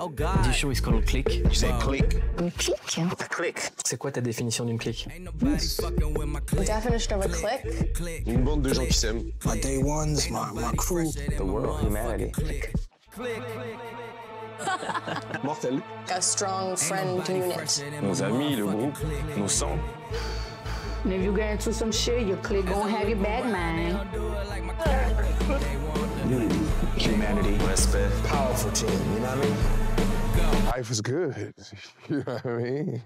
This show is called Click. You say click? Une clique? Click. C'est quoi ta définition d'une clique? The definition of a clique? Une bande de gens qui s'aiment. My day ones, my crew. The world, humanity. Mortel. A strong friend unit. Nos amis, le groupe, nos sangs. And if you get into some shit, your clique gon' have your back, man. Unity, humanity. Respect. Powerful team, you know what I mean? Life is good. You know what I mean?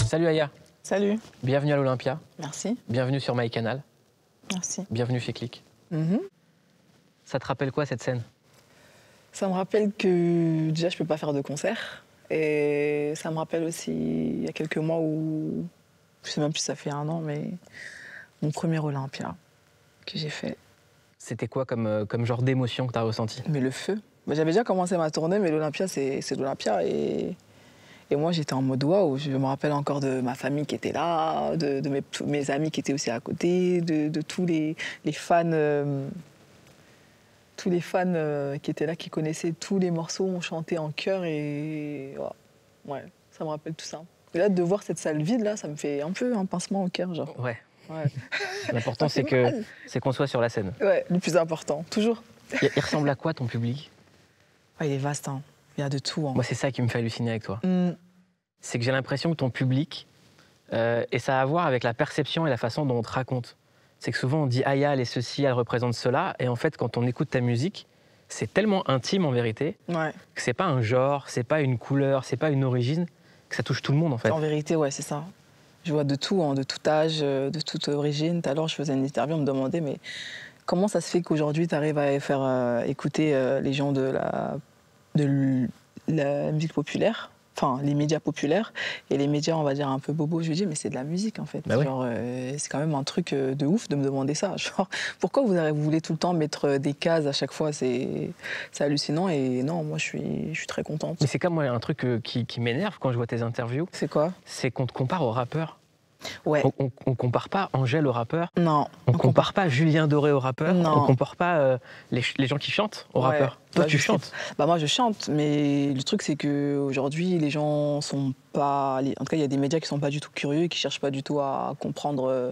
Salut Aya. Salut. Bienvenue à l'Olympia. Merci. Bienvenue sur MyCanal. Merci. Bienvenue chez Click. Ça te rappelle quoi cette scène? Ça me rappelle que déjà je peux pas faire de concert. Et ça me rappelle aussi il y a quelques mois où, je sais même plus si ça fait 1 an, mais mon premier Olympia que j'ai fait. C'était quoi comme genre d'émotion que tu as ressenti? Mais le feu. Bah, j'avais déjà commencé ma tournée, mais l'Olympia c'est l'Olympia. Et moi j'étais en mode waouh. Je me rappelle encore de ma famille qui était là, de mes amis qui étaient aussi à côté, de tous les fans. Tous les fans qui étaient là, qui connaissaient tous les morceaux, on chantait en chœur et ouais, ça me rappelle tout ça. Et là, de voir cette salle vide, là, ça me fait un peu un pincement au cœur, genre. Ouais. Ouais. L'important c'est qu'on soit sur la scène. Ouais, le plus important, toujours. Il ressemble à quoi ton public? Ouais, il est vaste, hein. Il y a de tout. Hein. Moi c'est ça qui me fait halluciner avec toi. C'est que j'ai l'impression que ton public, et ça a à voir avec la perception et la façon dont on te raconte. C'est que souvent on dit Aya, elle est ceci, elle représente cela, et en fait quand on écoute ta musique, c'est tellement intime en vérité, Ouais. que c'est pas un genre, c'est pas une couleur, c'est pas une origine, que ça touche tout le monde en fait. En vérité, ouais, c'est ça. Je vois de tout, hein, de tout âge, de toute origine. Tout à l'heure, je faisais une interview, on me demandait, mais comment ça se fait qu'aujourd'hui, tu arrives à faire écouter les gens de la musique populaire, enfin les médias populaires, et les médias, on va dire, un peu bobos. Je lui dis, mais c'est de la musique en fait. Bah oui. Genre, c'est quand même un truc de ouf de me demander ça. Genre, pourquoi vous voulez tout le temps mettre des cases à chaque fois? C'est hallucinant, et non, moi je suis très contente. Mais c'est comme moi, un truc qui m'énerve quand je vois tes interviews, C'est quoi? c'est qu'on te compare au rappeur. Ouais. On compare pas Angèle au rappeur, Non. on compare pas Julien Doré au rappeur, Non. on compare pas les gens qui chantent au Ouais. rappeur. Toi Bah, tu je sais. chantes. Bah moi je chante, mais le truc c'est qu'aujourd'hui les gens sont pas... En tout cas il y a des médias qui sont pas du tout curieux et qui cherchent pas du tout à comprendre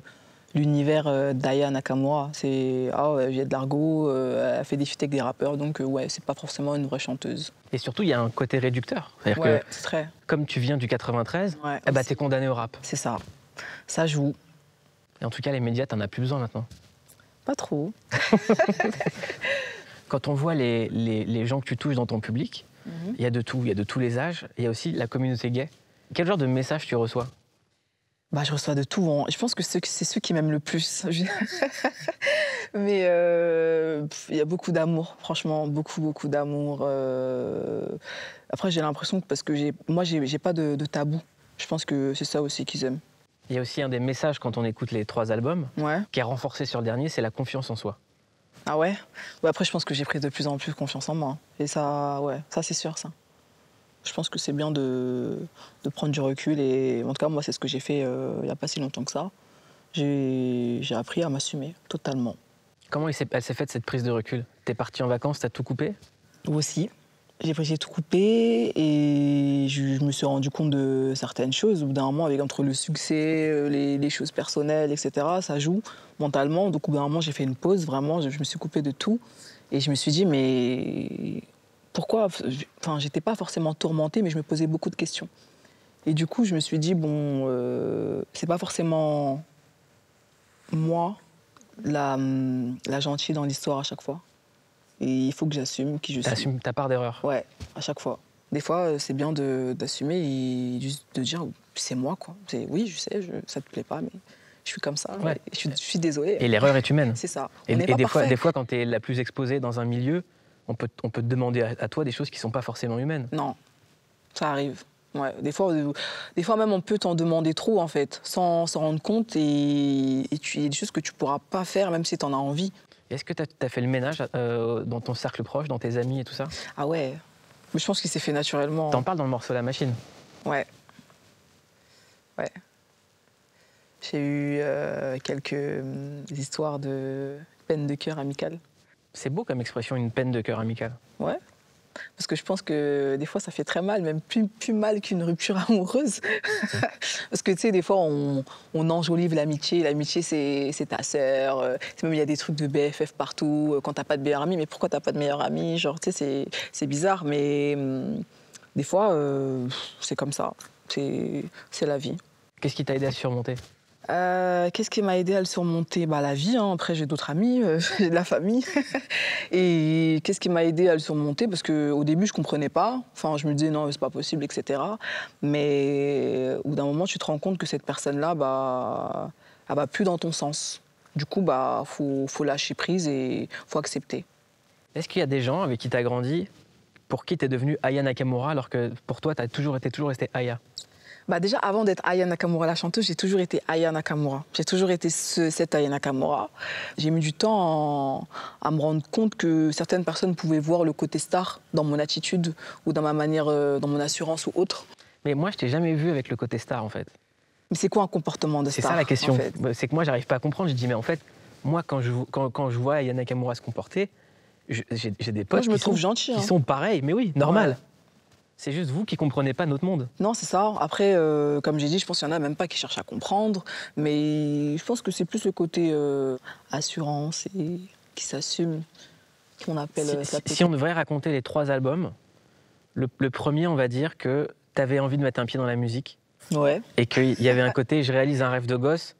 l'univers d'Aya Nakamura. C'est il y a de l'argot, elle fait des feats avec des rappeurs, donc ouais, c'est pas forcément une vraie chanteuse. Et surtout il y a un côté réducteur. C'est-à-dire Ouais, que c'est très... comme tu viens du 93, Ouais, eh bah, t'es condamné au rap. c'est ça. Ça joue. Et en tout cas les médias t'en as plus besoin maintenant. Pas trop. Quand on voit les gens que tu touches dans ton public, il y a de tout, il y a de tous les âges, il y a aussi la communauté gay. Quel genre de message tu reçois? Bah, je reçois de tout. Hein. Je pense que c'est ceux qui m'aiment le plus. Mais il y a beaucoup d'amour, franchement, beaucoup d'amour. Après, j'ai l'impression que parce que moi, j'ai pas de tabou. Je pense que c'est ça aussi qu'ils aiment. Il y a aussi un des messages quand on écoute les 3 albums, Ouais. qui est renforcé sur le dernier, c'est la confiance en soi. Ah ouais? Ouais, après, je pense que j'ai pris de plus en plus confiance en moi. Et ça, ouais, ça c'est sûr, ça. Je pense que c'est bien de prendre du recul. Et en tout cas, moi, c'est ce que j'ai fait il n'y a pas si longtemps que ça. J'ai appris à m'assumer totalement. Comment elle s'est faite cette prise de recul? T'es parti en vacances, t'as tout coupé? Aussi. J'ai tout coupé et je me suis rendu compte de certaines choses. Au bout d'un moment, entre le succès, les choses personnelles, etc., ça joue mentalement. Donc au bout d'un moment, j'ai fait une pause, vraiment, je me suis coupée de tout. Et je me suis dit, mais pourquoi? Enfin, j'étais pas forcément tourmentée, mais je me posais beaucoup de questions. Et du coup, je me suis dit, bon, c'est pas forcément moi la gentille dans l'histoire à chaque fois. Et il faut que j'assume qui je suis. T'assumes ta part d'erreur. Ouais, à chaque fois. Des fois, c'est bien d'assumer et juste de dire c'est moi, quoi. Oui, je sais, ça te plaît pas, mais je suis comme ça. Ouais. Je suis désolée. Et l'erreur est humaine. C'est ça. Et On n'est pas des parfait. fois, quand tu es la plus exposée dans un milieu, on peut te demander à toi des choses qui sont pas forcément humaines. Non, ça arrive. Ouais. Des fois même, on peut t'en demander trop, en fait, sans s'en rendre compte. Et il y a des choses que tu pourras pas faire, même si tu en as envie. Est-ce que tu as fait le ménage dans ton cercle proche, dans tes amis et tout ça? Ah ouais. Mais je pense qu'il s'est fait naturellement. T'en parles dans le morceau La Machine. Ouais. Ouais. J'ai eu quelques histoires de peine de cœur amicale. C'est beau comme expression, une peine de cœur amicale. Ouais. Parce que je pense que des fois, ça fait très mal, même plus mal qu'une rupture amoureuse. Parce que, tu sais, des fois, on enjolive l'amitié. L'amitié, c'est ta sœur. Même, il y a des trucs de BFF partout. Quand t'as pas de meilleur ami, mais pourquoi t'as pas de meilleur ami? Genre, tu sais, c'est bizarre. Mais des fois, c'est comme ça. C'est la vie. Qu'est-ce qui t'a aidé à surmonter? Qu'est-ce qui m'a aidé à le surmonter? La vie, hein. Après, j'ai d'autres amis, j'ai de la famille. Et qu'est-ce qui m'a aidé à le surmonter? Parce qu'au début, je ne comprenais pas. Enfin, je me disais non, c'est pas possible, etc. Mais au bout d'un moment, tu te rends compte que cette personne-là, elle va plus dans ton sens. Du coup, faut lâcher prise et faut accepter. Est-ce qu'il y a des gens avec qui tu as grandi, pour qui tu es devenue Aya Nakamura, alors que pour toi, tu as toujours resté Aya? Déjà, avant d'être Aya Nakamura, la chanteuse, j'ai toujours été Aya Nakamura. J'ai toujours été cette Aya Nakamura. J'ai mis du temps à me rendre compte que certaines personnes pouvaient voir le côté star dans mon attitude ou dans ma manière, dans mon assurance ou autre. Mais moi, je t'ai jamais vu avec le côté star, en fait. Mais c'est quoi un comportement de star? C'est ça la question. En fait. C'est que moi, j'arrive pas à comprendre. Je dis, mais en fait, moi, quand je vois Aya Nakamura se comporter, j'ai des potes moi, je me trouve gentil, qui sont pareils. Mais oui, normal. Ouais. C'est juste vous qui comprenez pas notre monde. Non, c'est ça. Après, comme j'ai dit, je pense qu'il y en a même pas qui cherchent à comprendre. Mais je pense que c'est plus le côté assurance et qui s'assume qu'on appelle... Si on devrait raconter les 3 albums, le premier, on va dire que tu avais envie de mettre un pied dans la musique. Ouais. Et qu'il y avait un côté, je réalise un rêve de gosse,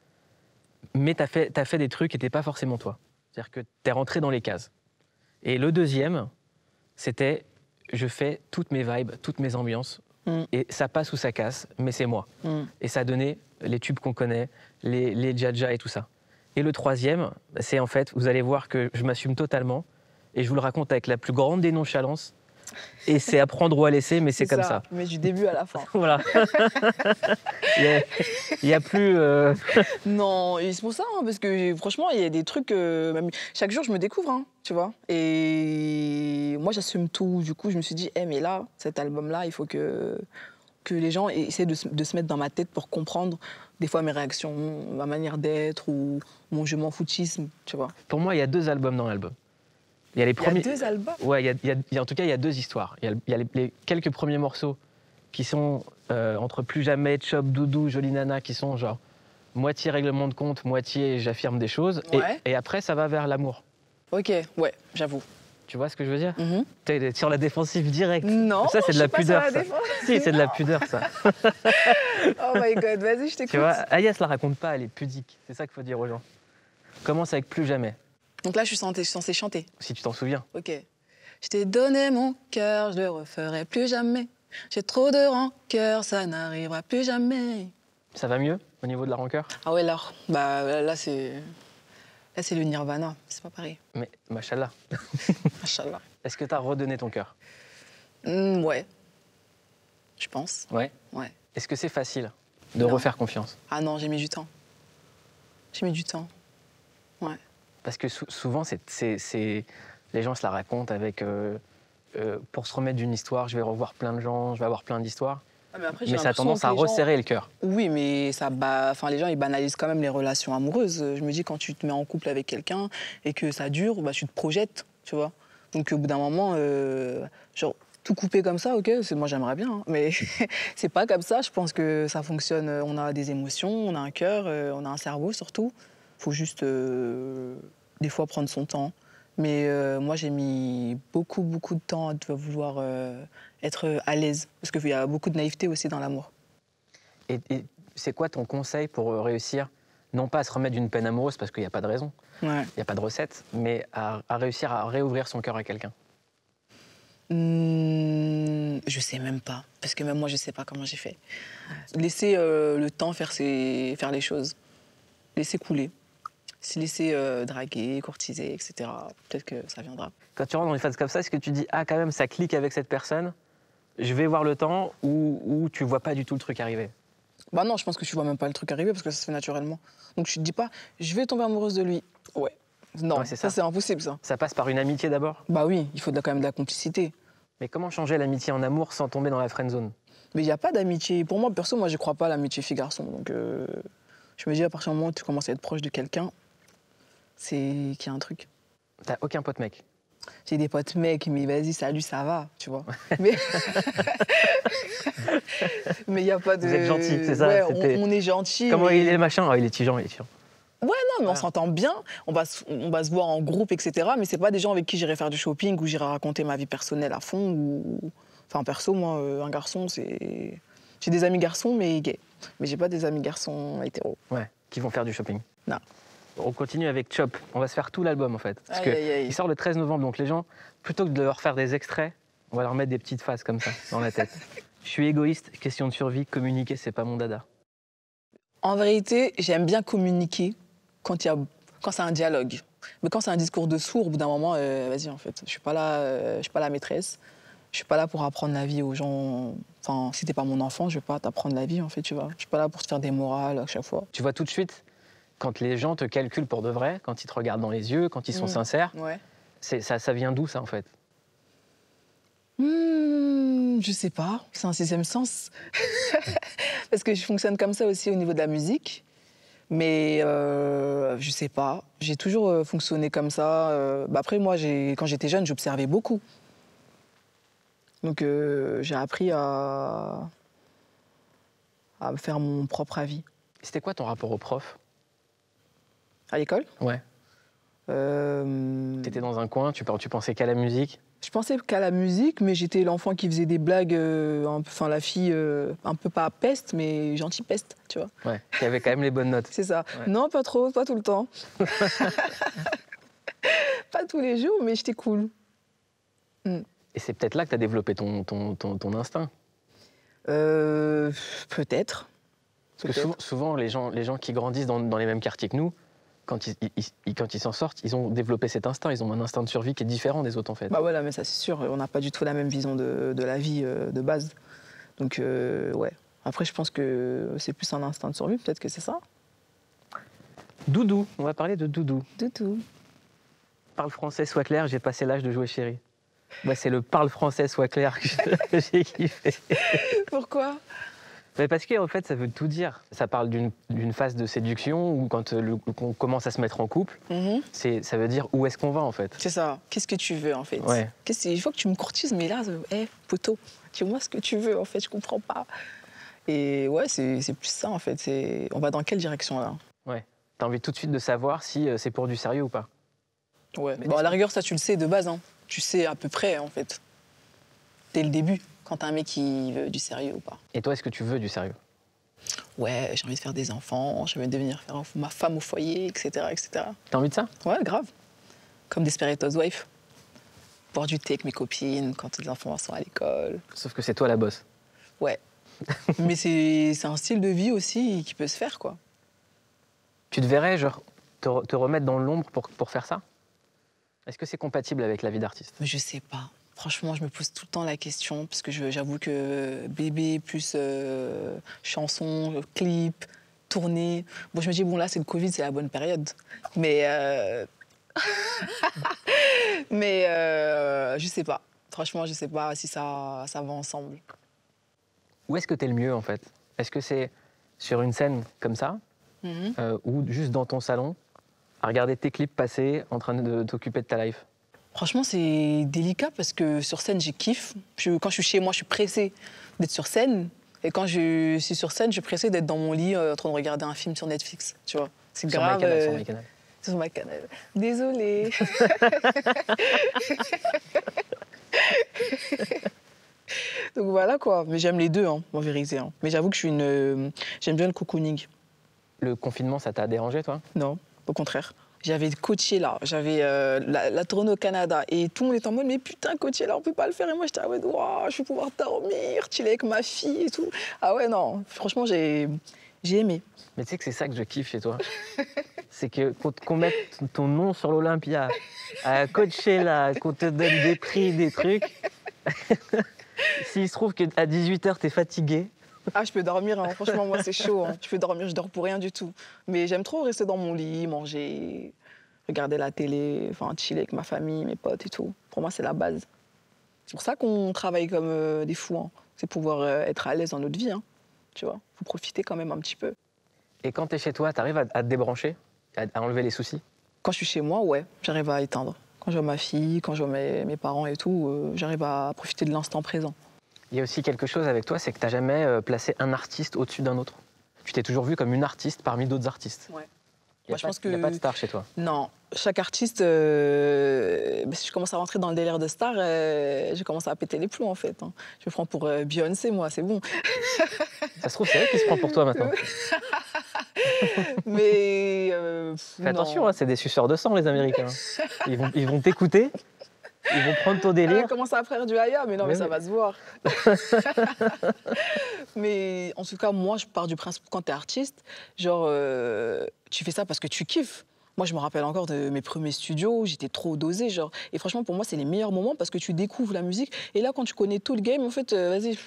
mais t'as fait des trucs qui n'étaient pas forcément toi. C'est-à-dire que t'es rentré dans les cases. Et le deuxième, c'était... Je fais toutes mes vibes, toutes mes ambiances, et ça passe ou ça casse, mais c'est moi. Et ça a donné les tubes qu'on connaît, les Dja et tout ça. Et le troisième, c'est en fait, vous allez voir que je m'assume totalement, et je vous le raconte avec la plus grande des nonchalances, et c'est à prendre ou à laisser, mais c'est comme ça. Mais du début à la fin. Voilà. Il y a plus... Non, c'est pour ça, hein, parce que franchement, il y a des trucs... même, chaque jour, je me découvre, hein, tu vois. Et moi, j'assume tout. Du coup, je me suis dit, mais là, cet album-là, il faut que les gens essaient de se mettre dans ma tête pour comprendre des fois mes réactions, ma manière d'être ou mon je m'en foutisme, tu vois. Pour moi, il y a 2 albums dans l'album. Il y a les premiers... Il y a 2 albums? Ouais, en tout cas, il y a 2 histoires. Il y a les quelques premiers morceaux qui sont entre Plus jamais, Chop, Doudou, Jolie Nana, qui sont genre moitié règlement de compte, moitié j'affirme des choses. Ouais. Et après, ça va vers l'amour. Ok, ouais, j'avoue. Tu vois ce que je veux dire? T'es sur la défensive directe. Non, ça, c'est de la pudeur, ça. Si, c'est de la pudeur, ça. Oh my God, vas-y, je t'écoute. Tu vois, Aya se la raconte pas, elle est pudique. C'est ça qu'il faut dire aux gens. Commence avec Plus jamais. Donc là, je suis censée chanter. Si tu t'en souviens. Ok. Je t'ai donné mon cœur, je le referai plus jamais. J'ai trop de rancœur, ça n'arrivera plus jamais. Ça va mieux au niveau de la rancœur? Ah ouais, là c'est le nirvana, c'est pas pareil. Mais machallah. Machallah. Est-ce que t'as redonné ton cœur? Ouais. Je pense. Ouais. Ouais. Est-ce que c'est facile de refaire confiance? Ah non, j'ai mis du temps. J'ai mis du temps. Ouais. Parce que souvent, les gens se la racontent avec... pour se remettre d'une histoire, je vais revoir plein de gens, je vais avoir plein d'histoires. Ah, mais ça a tendance à resserrer le cœur. Oui, mais les gens, ils banalisent quand même les relations amoureuses. Je me dis, quand tu te mets en couple avec quelqu'un et que ça dure, tu te projettes, tu vois. Donc, au bout d'un moment, genre, tout couper comme ça, ok, moi, j'aimerais bien. Hein, mais c'est pas comme ça. Je pense que ça fonctionne. On a des émotions, on a un cœur, on a un cerveau, surtout. Il faut juste, des fois, prendre son temps. Mais moi, j'ai mis beaucoup de temps à vouloir être à l'aise. Parce qu'il y a beaucoup de naïveté aussi dans l'amour. Et c'est quoi ton conseil pour réussir, non pas à se remettre d'une peine amoureuse, parce qu'il n'y a pas de raison, il n'y a pas de recette, mais à réussir à réouvrir son cœur à quelqu'un? Je sais même pas. Parce que même moi, je sais pas comment j'ai fait. Laisser le temps faire les choses. Laisser couler. Se laisser draguer, courtiser, etc. Peut-être que ça viendra. Quand tu rentres dans une phase comme ça, est-ce que tu dis « Ah, quand même, ça clique avec cette personne » je vais voir le temps ou tu vois pas du tout le truc arriver? Bah non, je pense que tu vois même pas le truc arriver parce que ça se fait naturellement. Donc tu te dis pas, je vais tomber amoureuse de lui. Ouais. Non, Ouais, c'est ça ça. c'est impossible ça. Ça passe par une amitié d'abord? Bah oui, il faut quand même de la complicité. Mais comment changer l'amitié en amour sans tomber dans la friendzone? Mais il n'y a pas d'amitié. Pour moi, perso, moi je crois pas à l'amitié fille-garçon. Donc je me dis à partir du moment où tu commences à être proche de quelqu'un, c'est qu'il y a un truc. T'as aucun pote mec? J'ai des potes mecs, mais vas-y, salut, ça va, tu vois. Mais mais il n'y a pas de... Vous êtes gentils, c'est ça, Ouais, c'était- on est gentils. Comment mais... il est machin? Ah, il est tigeant, il est tigeant. Ouais, non, mais on s'entend bien. On va se voir en groupe, etc. Mais c'est pas des gens avec qui j'irai faire du shopping ou j'irai raconter ma vie personnelle à fond. Ou... Enfin, perso, moi, un garçon, c'est... J'ai des amis garçons, mais gays. Mais j'ai pas des amis garçons hétéros. Ouais, qui vont faire du shopping. Non. On continue avec Chop. On va se faire tout l'album en fait. Parce Aïe, que aïe, aïe. il sort le 13 novembre, donc les gens, plutôt que de leur faire des extraits, on va leur mettre des petites phases comme ça dans la tête. Je suis égoïste, question de survie, communiquer, c'est pas mon dada. En vérité, j'aime bien communiquer quand c'est un dialogue. Mais quand c'est un discours de sourd, au bout d'un moment, vas-y, en fait. Je suis pas la maîtresse. Je suis pas là pour apprendre la vie aux gens. Enfin, si t'es pas mon enfant, je vais pas t'apprendre la vie, en fait, tu vois. Je suis pas là pour te faire des morales à chaque fois. Tu vois tout de suite, quand les gens te calculent pour de vrai, quand ils te regardent dans les yeux, quand ils sont sincères, Ouais. ça vient d'où ça en fait? Je sais pas, c'est un sixième sens. Parce que je fonctionne comme ça aussi au niveau de la musique. Mais je sais pas, j'ai toujours fonctionné comme ça. Après, moi, quand j'étais jeune, j'observais beaucoup. Donc j'ai appris à me faire mon propre avis. C'était quoi ton rapport au prof? À l'école, Ouais. T'étais dans un coin, tu pensais qu'à la musique? je pensais qu'à la musique, mais j'étais l'enfant qui faisait des blagues, enfin la fille un peu pas peste, mais gentille peste, tu vois. Ouais, qui avait quand même les bonnes notes. C'est ça. Ouais. Non, pas trop, pas tout le temps. Pas tous les jours, mais j'étais cool. Et c'est peut-être là que tu as développé ton instinct. Peut-être. Parce que souvent, les gens qui grandissent dans les mêmes quartiers que nous, quand ils s'en sortent, ils ont développé cet instinct. Ils ont un instinct de survie qui est différent des autres, en fait. Bah voilà, mais ça c'est sûr, on n'a pas du tout la même vision de la vie de base. Donc ouais. Après, je pense que c'est plus un instinct de survie, peut-être que c'est ça. Doudou, on va parler de Doudou. Doudou. Parle français, sois clair, j'ai passé l'âge de jouer chéri. Moi, c'est le parle français, sois clair que j'ai kiffé. Pourquoi? Mais parce qu'en fait, ça veut tout dire. Ça parle d'une phase de séduction où quand on commence à se mettre en couple, ça veut dire où est-ce qu'on va en fait. C'est ça. Qu'est-ce que tu veux en fait? Ouais. Il faut que tu me courtises, mais là, poteau, dis-moi ce que tu veux en fait, je comprends pas. Et ouais, c'est plus ça en fait. On va dans quelle direction là? Ouais. T'as envie tout de suite de savoir si c'est pour du sérieux ou pas. Ouais. Mais Bon, à la rigueur, ça tu le sais de base. Hein. Tu sais à peu près en fait. Dès le début, quand t'as un mec qui veut du sérieux ou pas. Et toi, est-ce que tu veux du sérieux? Ouais, j'ai envie de faire des enfants, j'ai envie de devenir faire ma femme au foyer, etc. etc. T'as envie de ça? Ouais, grave. Comme Desperate Housewives. Boire du thé avec mes copines quand les enfants sont à l'école. Sauf que c'est toi la bosse. Ouais. Mais c'est un style de vie aussi qui peut se faire, quoi. Tu te verrais, genre, te remettre dans l'ombre pour faire ça? Est-ce que c'est compatible avec la vie d'artiste? Mais je sais pas. Franchement, je me pose tout le temps la question, parce que j'avoue que bébé plus chanson, clip, tournée. Bon, je me dis, bon, là, c'est le Covid, c'est la bonne période. Mais je sais pas. Franchement, je sais pas si ça va ensemble. Où est-ce que t'es le mieux, en fait? Est-ce que c'est sur une scène comme ça, ou juste dans ton salon, à regarder tes clips passer, en train de t'occuper de ta life? Franchement, c'est délicat parce que sur scène, j'ai kiffe. Quand je suis chez moi, je suis pressée d'être sur scène. Et quand je suis sur scène, je suis pressée d'être dans mon lit en train de regarder un film sur Netflix. Tu vois, c'est grave. Sur MyCanal. Sur ma canal. Désolée. Donc voilà quoi. Mais j'aime les deux, hein, en vérité. Hein. Mais j'avoue que j'aime bien le cocooning. Le confinement, ça t'a dérangé, toi? Non, au contraire. J'avais coaché là, j'avais la tournée au Canada et tout le monde était en mode mais putain coaché là on peut pas le faire et moi j'étais ah ouais wow, je vais pouvoir dormir, chiller avec ma fille et tout. Ah ouais non, franchement j'ai aimé. Mais tu sais que c'est ça que je kiffe chez toi. C'est qu'on mette ton nom sur l'Olympia, à coacher là, qu'on te donne des prix, des trucs. S'il se trouve qu'à 18h, t'es fatigué. Ah, je peux dormir, hein. Franchement, moi, c'est chaud. Hein. Je peux dormir, je dors pour rien du tout. Mais j'aime trop rester dans mon lit, manger, regarder la télé, enfin, chiller avec ma famille, mes potes et tout. Pour moi, c'est la base. C'est pour ça qu'on travaille comme des fous. Hein. C'est pouvoir être à l'aise dans notre vie. Hein. Tu vois, faut profiter quand même un petit peu. Et quand t'es chez toi, t'arrives à te débrancher, à enlever les soucis? Quand je suis chez moi, ouais, j'arrive à éteindre. Quand je vois ma fille, quand je vois mes parents et tout, j'arrive à profiter de l'instant présent. Il y a aussi quelque chose avec toi, c'est que t'as jamais placé un artiste au-dessus d'un autre. Tu t'es toujours vu comme une artiste parmi d'autres artistes. Ouais. Il n'y a pas de star chez toi. Non, chaque artiste, si je commence à rentrer dans le délire de star, je commence à péter les plombs en fait. Hein. Je me prends pour Beyoncé, moi, c'est bon. Ça se trouve, c'est elle qui se prend pour toi maintenant. Mais fais attention, hein, c'est des suceurs de sang les Américains. Ils vont t'écouter, ils vont prendre ton délire. Elle commence à faire du haya, mais non, mais ça va se voir. Mais en tout cas, moi, je pars du principe quand t'es artiste, genre, tu fais ça parce que tu kiffes. Moi, je me rappelle encore de mes premiers studios, j'étais trop dosée, genre. Et franchement, pour moi, c'est les meilleurs moments parce que tu découvres la musique. Et là, quand tu connais tout le game, en fait, vas-y.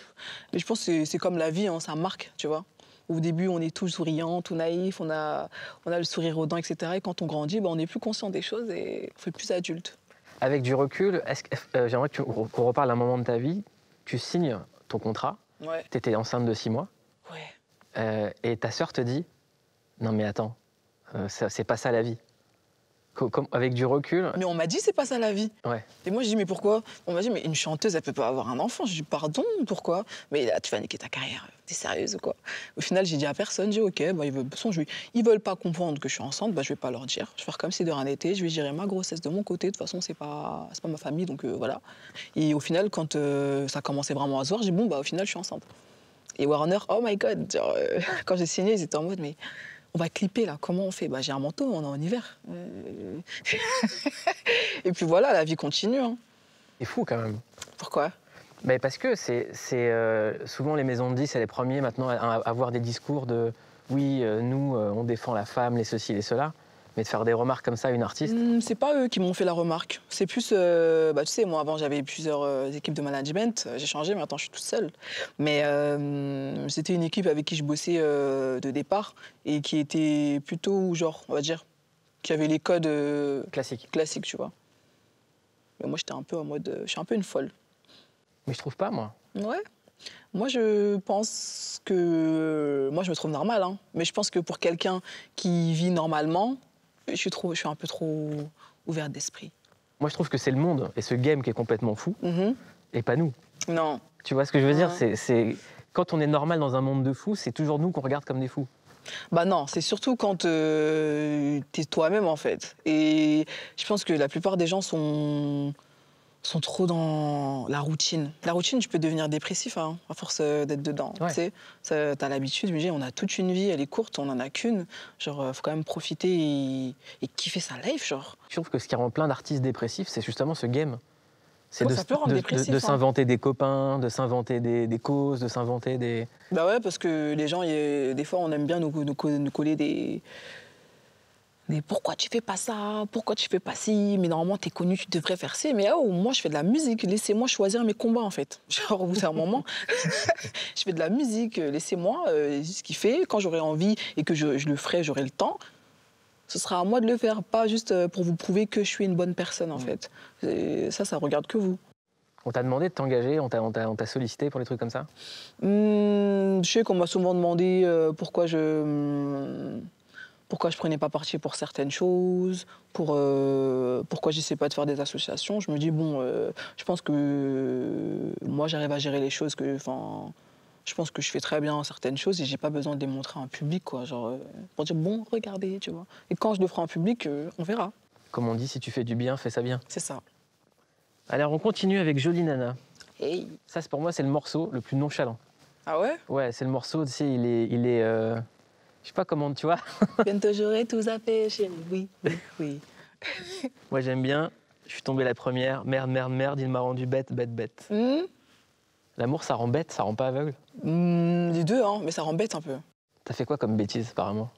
Mais je pense que c'est comme la vie, hein, ça marque, tu vois. Au début, on est tout souriant, tout naïf, on a le sourire aux dents, etc. Et quand on grandit, on est plus conscient des choses et on fait plus adulte. Avec du recul, j'aimerais qu'on reparle un moment de ta vie. Tu signes ton contrat, ouais. Tu étais enceinte de 6 mois, ouais. Et ta sœur te dit « Non mais attends, c'est pas ça la vie ». Avec du recul... Mais on m'a dit c'est pas ça la vie. Ouais. Et moi je dis mais pourquoi? On m'a dit mais une chanteuse elle peut pas avoir un enfant. Je dis pardon, pourquoi? Mais là tu vas niquer ta carrière, t'es sérieuse ou quoi? Au final j'ai dit à personne, j'ai dit ok, bah, ils veulent pas comprendre que je suis enceinte, bah, je vais pas leur dire. Je vais faire comme si de rien n'était, je vais gérer ma grossesse de mon côté, de toute façon c'est pas ma famille donc voilà. Et au final quand ça commençait vraiment à se voir, j'ai dit bon bah au final je suis enceinte. Et Warner, oh my god, genre, quand j'ai signé ils étaient en mode mais... On va clipper là, comment on fait? Bah, j'ai un manteau, on est en hiver. Et puis voilà, la vie continue. Hein. C'est fou quand même. Pourquoi? Mais parce que souvent les maisons de disques, c'est les premiers maintenant à avoir des discours de oui, nous, on défend la femme, les ceci, les cela. Mais de faire des remarques comme ça à une artiste. C'est pas eux qui m'ont fait la remarque. C'est plus, tu sais, moi avant j'avais plusieurs équipes de management. J'ai changé, mais maintenant je suis toute seule. Mais c'était une équipe avec qui je bossais de départ et qui était plutôt, genre, on va dire, qui avait les codes classiques, tu vois. Mais moi j'étais un peu en mode, je suis un peu une folle. Mais je trouve pas, moi. Ouais. Moi, je pense que... Moi, je me trouve normale, hein. Mais je pense que pour quelqu'un qui vit normalement, je suis un peu trop ouverte d'esprit. Moi, je trouve que c'est le monde et ce game qui est complètement fou, et pas nous. Non. Tu vois ce que je veux dire? Quand on est normal dans un monde de fous, c'est toujours nous qu'on regarde comme des fous. Bah non, c'est surtout quand t'es toi-même, en fait. Et je pense que la plupart des gens sont trop dans la routine. La routine, tu peux devenir dépressif hein, à force d'être dedans. Ouais. Tu sais, t'as l'habitude, mais on a toute une vie, elle est courte, on en a qu'une. Genre, faut quand même profiter et kiffer sa life, genre. Je trouve que ce qui rend plein d'artistes dépressifs, c'est justement ce game. C'est ça peut rendre dépressif, de s'inventer des copains, de s'inventer des causes, de s'inventer des... Bah ouais, parce que les gens, des fois, on aime bien nous coller des... Mais pourquoi tu fais pas ça? Pourquoi tu fais pas ci? Mais normalement, t'es connu, tu devrais faire ci. Mais oh, moi, je fais de la musique. Laissez-moi choisir mes combats, en fait. Genre, au bout d'un moment, je fais de la musique. Laissez-moi ce qu'il fait. Quand j'aurai envie et que je le ferai, j'aurai le temps, ce sera à moi de le faire. Pas juste pour vous prouver que je suis une bonne personne, en fait. Et ça regarde que vous. On t'a demandé de t'engager? On t'a sollicité pour des trucs comme ça? Je sais qu'on m'a souvent demandé pourquoi je prenais pas parti pour certaines choses, pourquoi j'essaie pas de faire des associations. Je me dis, bon, je pense que moi, j'arrive à gérer les choses je pense que je fais très bien certaines choses et j'ai pas besoin de les montrer en public, quoi. Genre, pour dire, bon, regardez, tu vois. Et quand je le ferai en public, on verra. Comme on dit, si tu fais du bien, fais ça bien. C'est ça. Alors, on continue avec Jolie Nana. Hey. Ça, pour moi, c'est le morceau le plus nonchalant. Ah ouais? Ouais, c'est le morceau, tu sais, il est je sais pas comment, tu vois. Bientôt j'aurai tout à fait, chérie. Oui. Moi, j'aime bien. Je suis tombée la première. Merde, il m'a rendu bête. L'amour, ça rend bête, ça rend pas aveugle. Les deux, hein, mais ça rend bête un peu. T'as fait quoi comme bêtise, apparemment?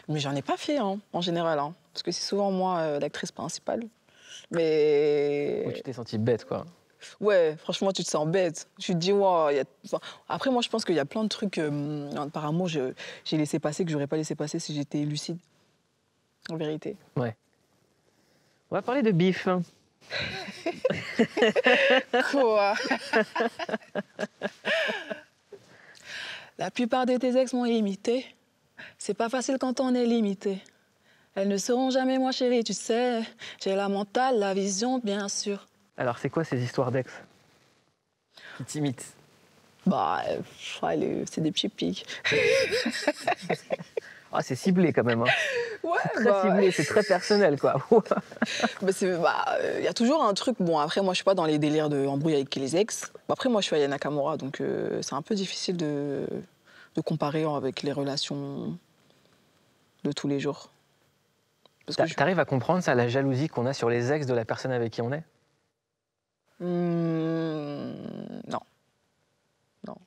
Mais j'en ai pas fait, hein, en général. Hein, parce que c'est souvent moi l'actrice principale. Mais... Où tu t'es sentie bête, quoi. Ouais, franchement, tu te sens bête. Tu te dis, wow, enfin, après, moi, je pense qu'il y a plein de trucs, par amour, j'ai laissé passer, que j'aurais pas laissé passer si j'étais lucide. En vérité. Ouais. On va parler de bif. Quoi? La plupart de tes ex m'ont imité. C'est pas facile quand on est limité. Elles ne seront jamais moi, chérie, tu sais. J'ai la mentale, la vision, bien sûr. Alors, c'est quoi ces histoires d'ex qui t'imitent? Bah, allez, c'est des petits pics. Ah, c'est ciblé quand même. Hein. Ouais, Très ciblé, c'est très personnel, quoi. Y a toujours un truc. Bon, après, moi, je suis pas dans les délires de embrouille avec les ex. Après, moi, je suis Aya Nakamura, donc c'est un peu difficile de comparer avec les relations de tous les jours. T'arrives à comprendre ça, la jalousie qu'on a sur les ex de la personne avec qui on est? Non. Non.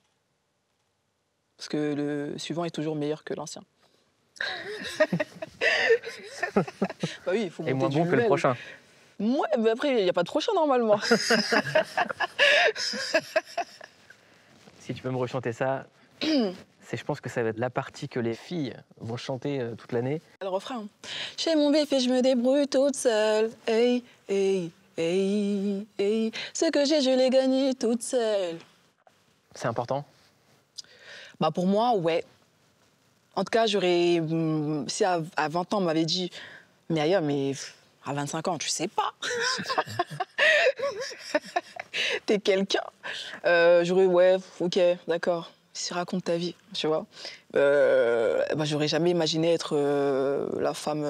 Parce que le suivant est toujours meilleur que l'ancien. Bah oui, il faut monter Et moins du bon que le level. prochain. Ouais, mais après, il n'y a pas de prochain normalement. Si tu peux me rechanter ça, je pense que ça va être la partie que les filles vont chanter toute l'année. Le refrain. Chez mon bif et je me débrouille toute seule. Hey, hey, hey, hey. Ce que j'ai, je l'ai gagné toute seule. C'est important? Bah pour moi, ouais. En tout cas, j'aurais. Si à 20 ans, on m'avait dit, mais ailleurs, mais à 25 ans, tu sais pas. T'es quelqu'un. J'aurais, ouais, ok, d'accord. Si raconte ta vie, tu vois. Bah, j'aurais jamais imaginé être la femme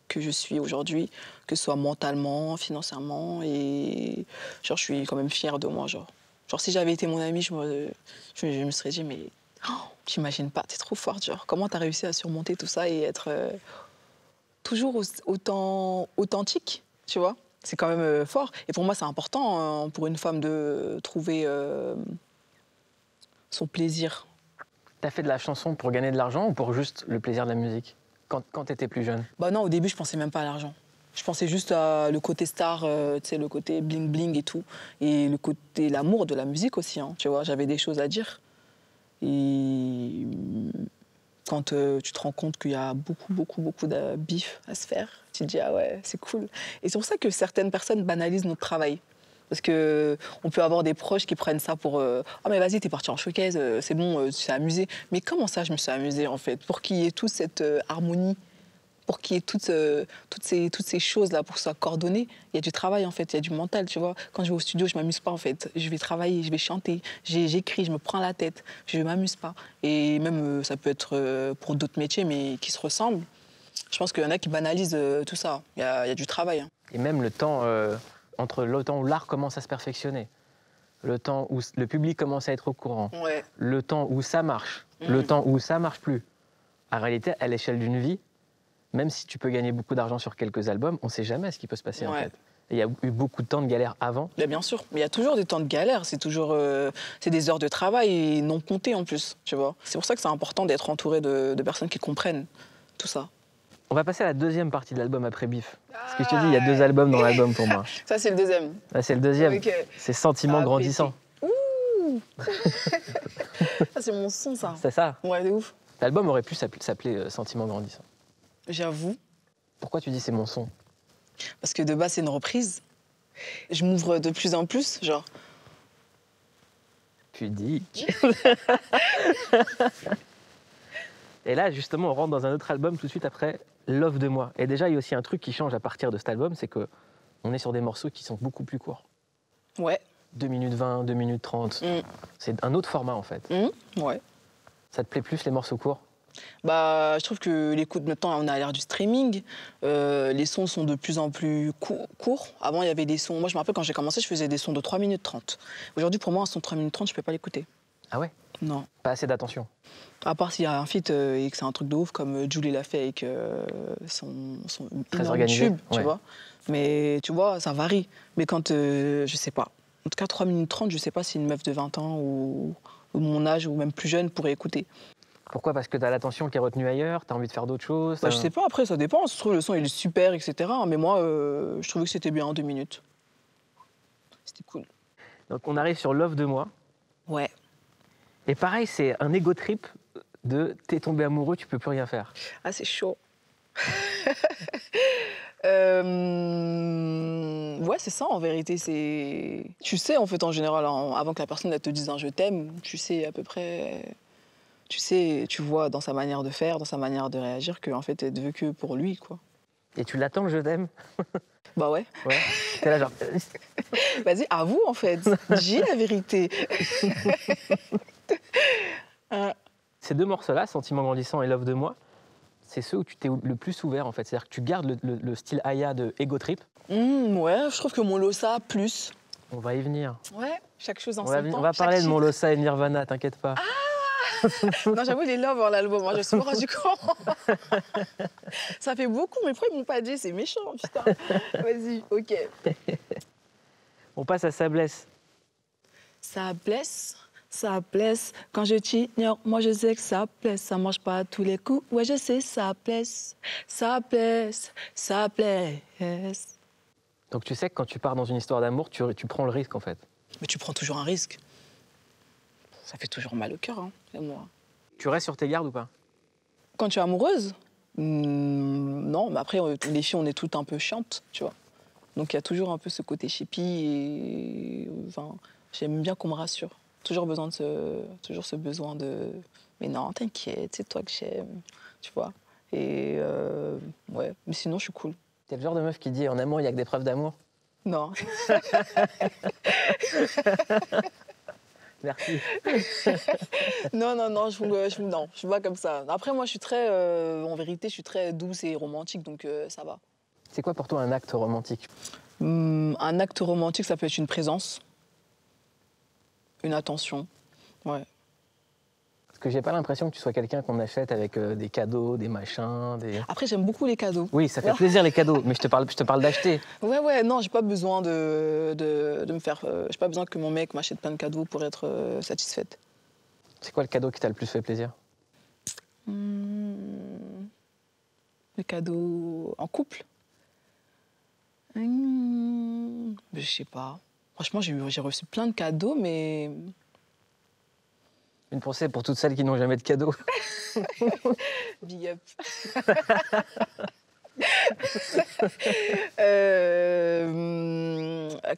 que je suis aujourd'hui, que ce soit mentalement, financièrement, et genre, je suis quand même fière de moi, genre. Genre, si j'avais été mon amie, je me serais dit, mais t'imagines pas, t'es trop forte, genre. Comment t'as réussi à surmonter tout ça et être toujours autant authentique, tu vois? C'est quand même fort. Et pour moi, c'est important pour une femme de trouver son plaisir. T'as fait de la chanson pour gagner de l'argent ou pour juste le plaisir de la musique quand t'étais plus jeune? Bah non, au début, je pensais même pas à l'argent. Je pensais juste à le côté star, tu sais, le côté bling-bling et tout. Et le côté, l'amour de la musique aussi, hein, tu vois. J'avais des choses à dire. Et quand tu te rends compte qu'il y a beaucoup de bif à se faire, tu te dis, ah ouais, c'est cool. Et c'est pour ça que certaines personnes banalisent notre travail. Parce qu'on peut avoir des proches qui prennent ça pour ah mais vas-y, t'es parti en showcase, c'est bon, tu t'es amusé. Mais comment ça, je me suis amusée en fait? Pour qu'il y ait toute cette harmonie, pour qu'il y ait toutes ces choses-là, pour que ça soit coordonné, il y a du travail en fait, il y a du mental, tu vois. Quand je vais au studio, je m'amuse pas en fait. Je vais travailler, je vais chanter, j'écris, je me prends la tête, je m'amuse pas. Et même, ça peut être pour d'autres métiers, mais qui se ressemblent. Je pense qu'il y en a qui banalisent tout ça. Il y a du travail. Hein. Et même le temps, entre le temps où l'art commence à se perfectionner, le temps où le public commence à être au courant, Ouais. le temps où ça marche, le temps où ça marche plus. En réalité, à l'échelle d'une vie, même si tu peux gagner beaucoup d'argent sur quelques albums, on ne sait jamais ce qui peut se passer en fait. Et il y a eu beaucoup de temps de galère avant. Bien sûr, mais il y a toujours des temps de galère, c'est toujours c'est des heures de travail non comptées en plus, tu vois. C'est pour ça que c'est important d'être entouré de personnes qui comprennent tout ça. On va passer à la deuxième partie de l'album après Bif. Parce que je te dis, il y a 2 albums dans l'album pour moi. Ça, c'est le deuxième. Là, c'est le deuxième. Ok. C'est Sentiments grandissants. Ouh. Ça, c'est mon son, ça. C'est ça. Ouais, de ouf. L'album aurait pu s'appeler Sentiments grandissants. J'avoue. Pourquoi tu dis c'est mon son? Parce que de base, c'est une reprise. Je m'ouvre de plus en plus, genre. Tu dis. Et là, justement, on rentre dans un autre album tout de suite après Love de moi. Et déjà, il y a aussi un truc qui change à partir de cet album, c'est qu'on est sur des morceaux qui sont beaucoup plus courts. Ouais. 2 minutes 20, 2 minutes 30. C'est un autre format, en fait. Ouais. Ça te plaît plus, les morceaux courts? Bah, je trouve que l'écoute, maintenant, on a à l'ère du streaming. Les sons sont de plus en plus courts. Avant, il y avait des sons... Moi, je me rappelle, quand j'ai commencé, je faisais des sons de 3 minutes 30. Aujourd'hui, pour moi, un son de 3 minutes 30, je peux pas l'écouter. Ah ouais? Non. Pas assez d'attention. À part s'il y a un feat et que c'est un truc de ouf, comme Julie l'a fait avec son Très énorme organisé, tube, tu ouais. vois. Mais tu vois, ça varie. Mais quand, je sais pas. En tout cas, 3 minutes 30, je sais pas si une meuf de 20 ans ou mon âge ou même plus jeune pourrait écouter. Pourquoi? Parce que t'as l'attention qui est retenue ailleurs, t'as envie de faire d'autres choses? Bah, je sais pas, après, ça dépend. Si je trouve le son, il est super, etc. Mais moi, je trouvais que c'était bien en 2 minutes. c'était cool. Donc on arrive sur Love de moi. Ouais. Et pareil, c'est un ego trip de t'es tombé amoureux, tu peux plus rien faire. Ah, c'est chaud. Ouais, c'est ça en vérité. C'est, tu sais en fait en général, avant que la personne elle te dise un je t'aime, tu sais à peu près, tu sais, tu vois dans sa manière de faire, dans sa manière de réagir que en fait elle te veut que pour lui quoi. Et tu l'attends le je t'aime? Bah ouais. Ouais. T'es là genre. Vas-y, avoue en fait. Dis la vérité. Ces deux morceaux-là, Sentiment grandissant et Love de moi, c'est ceux où tu t'es le plus ouvert en fait. C'est-à-dire que tu gardes le style Aya de Ego Trip. Ouais, je trouve que mon Lossa plus. On va y venir. Ouais, chaque chose en On son va, temps. on va chaque parler de shit. mon Lossa et Nirvana, t'inquiète pas. Non, j'avoue, il est love dans l'album, moi, je me suis rendu compte. Ça fait beaucoup, mais pourquoi ils m'ont pas dit? C'est méchant, putain. Vas-y, ok. On passe à Ça blesse. Ça blesse. Ça blesse. Quand je t'ignore, moi je sais que ça blesse. Ça marche pas à tous les coups. Ouais, je sais, ça blesse. Ça blesse. Ça blesse. Donc tu sais que quand tu pars dans une histoire d'amour, tu prends le risque en fait. Mais tu prends toujours un risque. Ça fait toujours mal au cœur, hein, et moi. Tu restes sur tes gardes ou pas? Quand tu es amoureuse, non, mais après, les filles, on est toutes un peu chiantes, tu vois. Donc il y a toujours un peu ce côté chippy et enfin, j'aime bien qu'on me rassure. Toujours ce besoin de mais non, t'inquiète, c'est toi que j'aime, tu vois. Et ouais, mais sinon je suis cool. T'es le genre de meuf qui dit en amour il y a que des preuves d'amour? Non. Merci. non, je suis pas comme ça. Après moi je suis très en vérité, je suis très douce et romantique donc ça va. C'est quoi pour toi un acte romantique? Un acte romantique, ça peut être une présence, une attention, ouais. Parce que j'ai pas l'impression que tu sois quelqu'un qu'on achète avec des cadeaux, des machins, des... Après, j'aime beaucoup les cadeaux. Oui, ça fait plaisir les cadeaux, mais je te parle d'acheter. Ouais, non, j'ai pas besoin de me faire... j'ai pas besoin que mon mec m'achète plein de cadeaux pour être satisfaite. C'est quoi le cadeau qui t'a le plus fait plaisir? Le cadeau en couple. Je sais pas. Franchement, j'ai reçu plein de cadeaux, mais... Une pensée pour toutes celles qui n'ont jamais de cadeaux. Big up.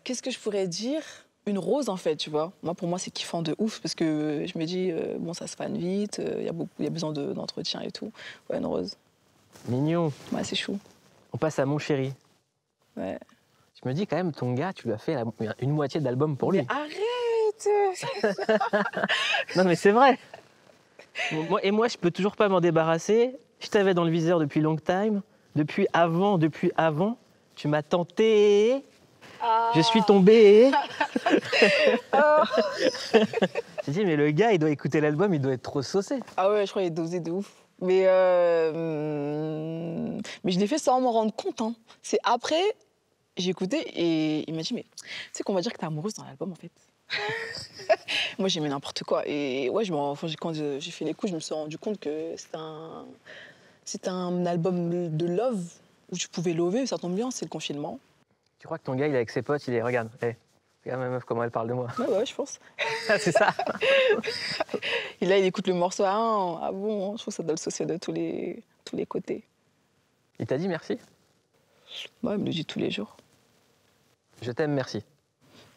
Qu'est-ce que je pourrais dire? Une rose, en fait, tu vois. Moi, pour moi, c'est kiffant de ouf, parce que je me dis, bon, ça se fane vite, il y a besoin d'entretien et tout. Ouais, une rose. Mignon. Ouais, c'est chou. On passe à Mon chéri. Ouais. Je me dis quand même, ton gars, tu lui as fait une moitié d'album pour lui. Mais arrête. Non, mais c'est vrai. Moi, je peux toujours pas m'en débarrasser. Je t'avais dans le viseur depuis long time. Depuis avant, tu m'as tenté. Je suis tombé. J'ai dit, mais le gars, il doit écouter l'album, il doit être trop saucé. Ah ouais, je crois qu'il est dosé de ouf. Mais je l'ai fait sans m'en rendre compte. Hein. C'est après, j'ai écouté et il m'a dit, mais tu sais qu'on va dire que t'es amoureuse dans l'album, en fait. Moi, j'aimais n'importe quoi. Et ouais, quand j'ai fait l'écoute, je me suis rendu compte que c'était un album de love où tu pouvais lover. Ça tombe bien, c'est le confinement. Tu crois que ton gars, il est avec ses potes, il est, regarde, regarde ma meuf, comment elle parle de moi. Ouais, je pense. C'est ça. Et là, il écoute le morceau. Ah bon, je trouve que ça doit le saucer de tous les côtés. Il t'a dit merci? Ouais, il me le dit tous les jours. Je t'aime, merci.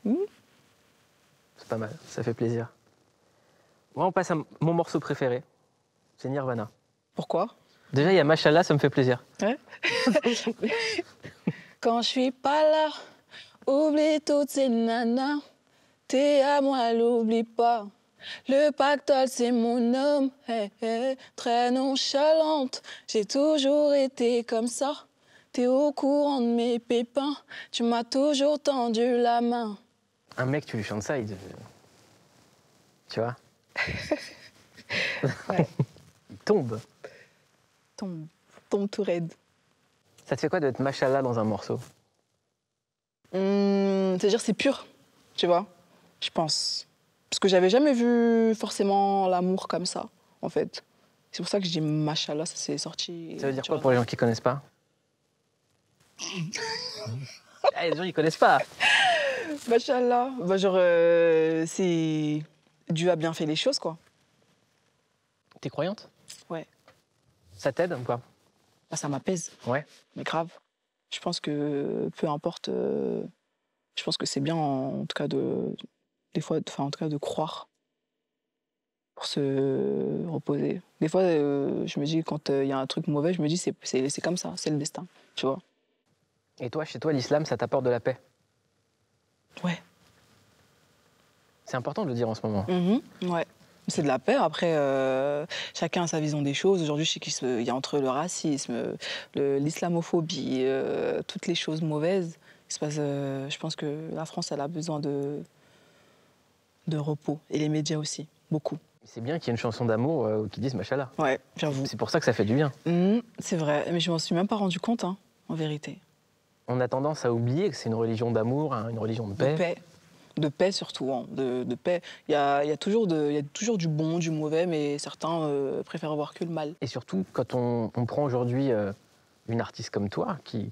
C'est pas mal, ça fait plaisir. Moi, on passe à mon morceau préféré. C'est Nirvana. Pourquoi? Déjà, il y a Machallah, ça me fait plaisir. Ouais. Quand je suis pas là, oublie toutes ces nanas. T'es à moi, l'oublie pas. Le pactole, c'est mon homme. Très nonchalante, j'ai toujours été comme ça. T'es au courant de mes pépins, tu m'as toujours tendu la main. Un mec, tu lui chantes ça, tu vois. Ouais. Il tombe. Tombe tout raide. Ça te fait quoi d'être Machallah dans un morceau? C'est-à-dire c'est pur, tu vois, je pense. Parce que j'avais jamais vu forcément l'amour comme ça, en fait. C'est pour ça que je dis Machallah, ça s'est sorti. Ça veut dire quoi pour les gens qui connaissent pas? Les gens, ils connaissent pas. Machallah. Bah, genre, c'est... Dieu a bien fait les choses, quoi. T'es croyante? Ouais. Ça t'aide ou pas? Bah, ça m'apaise. Ouais. Mais grave. Je pense que peu importe, je pense que c'est bien en tout cas des fois, enfin en tout cas de croire pour se reposer. Des fois, je me dis quand il y a un truc mauvais, je me dis c'est comme ça, c'est le destin, tu vois. Et toi, chez toi, l'islam, ça t'apporte de la paix? Ouais. C'est important de le dire en ce moment. Ouais. C'est de la paix. Après, chacun a sa vision des choses. Aujourd'hui, je sais qu'il y a entre le racisme, l'islamophobie, toutes les choses mauvaises. Il se passe, je pense que la France, elle a besoin de repos. Et les médias aussi, beaucoup. C'est bien qu'il y ait une chanson d'amour qui dise machallah. Ouais, j'avoue. C'est pour ça que ça fait du bien. C'est vrai, mais je m'en suis même pas rendu compte, hein, en vérité. On a tendance à oublier que c'est une religion d'amour, hein, une religion de paix. De paix. De paix surtout, hein, de paix. Il y a toujours du bon, du mauvais, mais certains préfèrent voir que le mal. Et surtout, quand on prend aujourd'hui une artiste comme toi, qui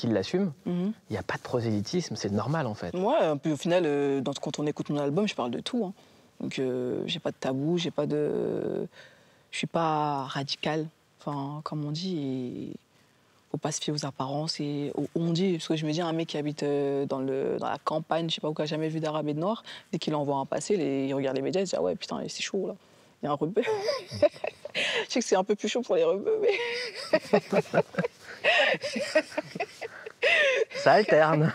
l'assume, il n'y a pas de prosélytisme, c'est normal en fait. Ouais, puis au final, quand on écoute mon album, je parle de tout. Hein. Donc j'ai pas de tabou, je suis pas radicale, enfin, comme on dit. Et faut pas se fier aux apparences et on dit, parce que je me dis, un mec qui habite dans la campagne, je sais pas où, qui a jamais vu d'arabe et de noir, dès qu'il en voit un passer, il regarde les médias, il se dit ah ouais putain c'est chaud là, il y a un rebeu. Je sais que c'est un peu plus chaud pour les rebeux, mais Ça alterne.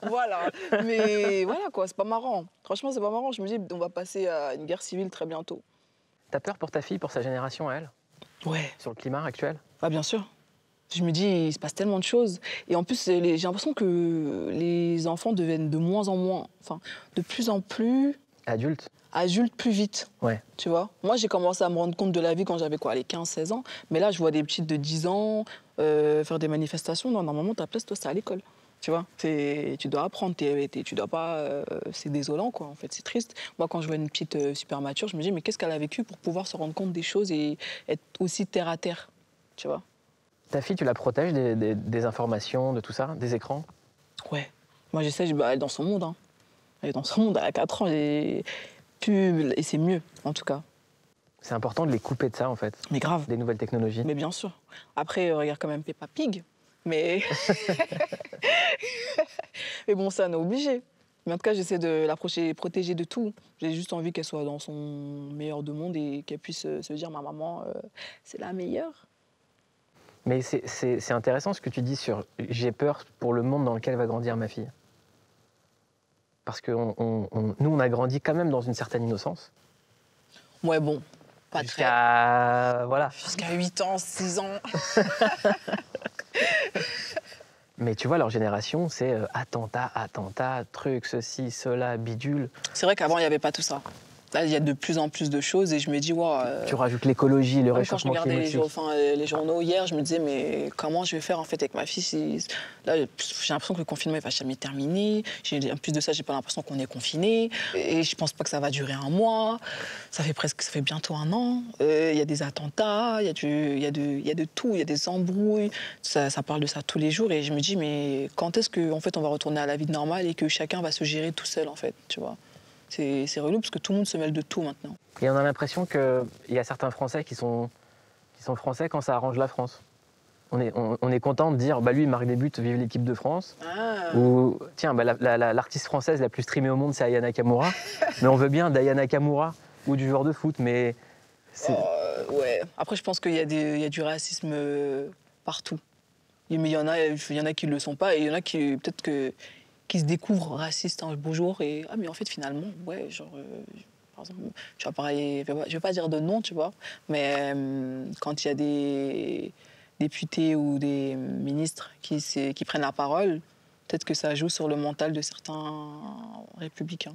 voilà. Mais voilà quoi, c'est pas marrant. Franchement c'est pas marrant. Je me dis on va passer à une guerre civile très bientôt. T'as peur pour ta fille, pour sa génération à elle? Ouais. Sur le climat actuel? Ah bien sûr. Je me dis, il se passe tellement de choses. Et en plus, j'ai l'impression que les enfants deviennent de moins en moins, enfin, de plus en plus... Adultes? Adultes plus vite, Ouais. tu vois. Moi, j'ai commencé à me rendre compte de la vie quand j'avais quoi, les 15-16 ans. Mais là, je vois des petites de 10 ans faire des manifestations. Non, normalement, ta place, toi, c'est à l'école, tu vois. Tu dois apprendre, tu dois pas... c'est désolant, quoi, en fait, c'est triste. Moi, quand je vois une petite super mature, je me dis, mais qu'est-ce qu'elle a vécu pour pouvoir se rendre compte des choses et être aussi terre à terre, tu vois. Ta fille, tu la protèges des informations, de tout ça, des écrans? Ouais. Moi, j'essaie, elle est dans son monde. Hein. Elle est dans son monde, elle a 4 ans. Et c'est mieux, en tout cas. C'est important de les couper de ça, en fait. Mais grave. Des nouvelles technologies. Mais bien sûr. Après, regarde quand même Peppa Pig. Mais... mais bon, ça, on est obligé. Mais en tout cas, j'essaie de la protéger de tout. J'ai juste envie qu'elle soit dans son meilleur de monde et qu'elle puisse se dire, ma maman, c'est la meilleure. Mais c'est intéressant ce que tu dis sur « j'ai peur pour le monde dans lequel va grandir ma fille ». Parce que nous, on a grandi quand même dans une certaine innocence. Ouais, bon, pas très... Voilà. Jusqu'à 8 ans, 6 ans. Mais tu vois, leur génération, c'est attentat, truc, ceci, cela, bidule. C'est vrai qu'avant, il n'y avait pas tout ça. Là, il y a de plus en plus de choses et je me dis, wow, tu rajoutes l'écologie, le réchauffement climatique. Quand je regardais les journaux hier, je me disais, mais comment je vais faire en fait avec ma fille Là, j'ai l'impression que le confinement ne va jamais terminer. En plus de ça, j'ai pas l'impression qu'on est confiné. Et je pense pas que ça va durer un mois. Ça fait bientôt un an. Il y a des attentats, il y a de tout, il y a des embrouilles. Ça parle de ça tous les jours et je me dis, mais quand est-ce qu'en fait, on va retourner à la vie normale et que chacun va se gérer tout seul en fait, tu vois. C'est relou parce que tout le monde se mêle de tout maintenant. Et on a l'impression qu'il y a certains Français qui sont Français quand ça arrange la France. On est content de dire, bah lui, il marque des buts, vive l'équipe de France. Ah. Ou, tiens, bah, l'artiste française la plus streamée au monde, c'est Aya Nakamura. Mais on veut bien d'Aya Nakamura ou du joueur de foot, mais... ouais. Après, je pense qu'il y a du racisme partout. Mais il y en a qui ne le sont pas et il y en a qui, peut-être qui se découvrent racistes un beau jour et mais en fait finalement ouais genre par exemple je vais pas dire de nom tu vois mais quand il y a des députés ou des ministres qui prennent la parole, peut-être que ça joue sur le mental de certains républicains.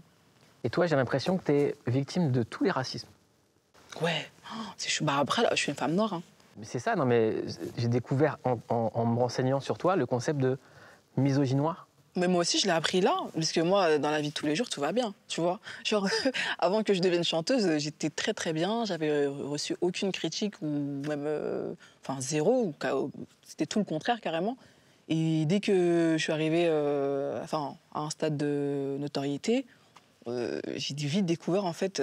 Et toi, j'ai l'impression que tu es victime de tous les racismes. Ouais, c'est chaud. Bah après là, je suis une femme noire. Hein. Mais c'est ça, non mais j'ai découvert en me renseignant sur toi le concept de misogynoir. Mais moi aussi, je l'ai appris là, parce que moi, dans la vie de tous les jours, tout va bien, tu vois. Genre, avant que je devienne chanteuse, j'étais très très bien, j'avais reçu aucune critique, ou même, enfin zéro, c'était tout le contraire carrément. Et dès que je suis arrivée à un stade de notoriété, j'ai vite découvert en fait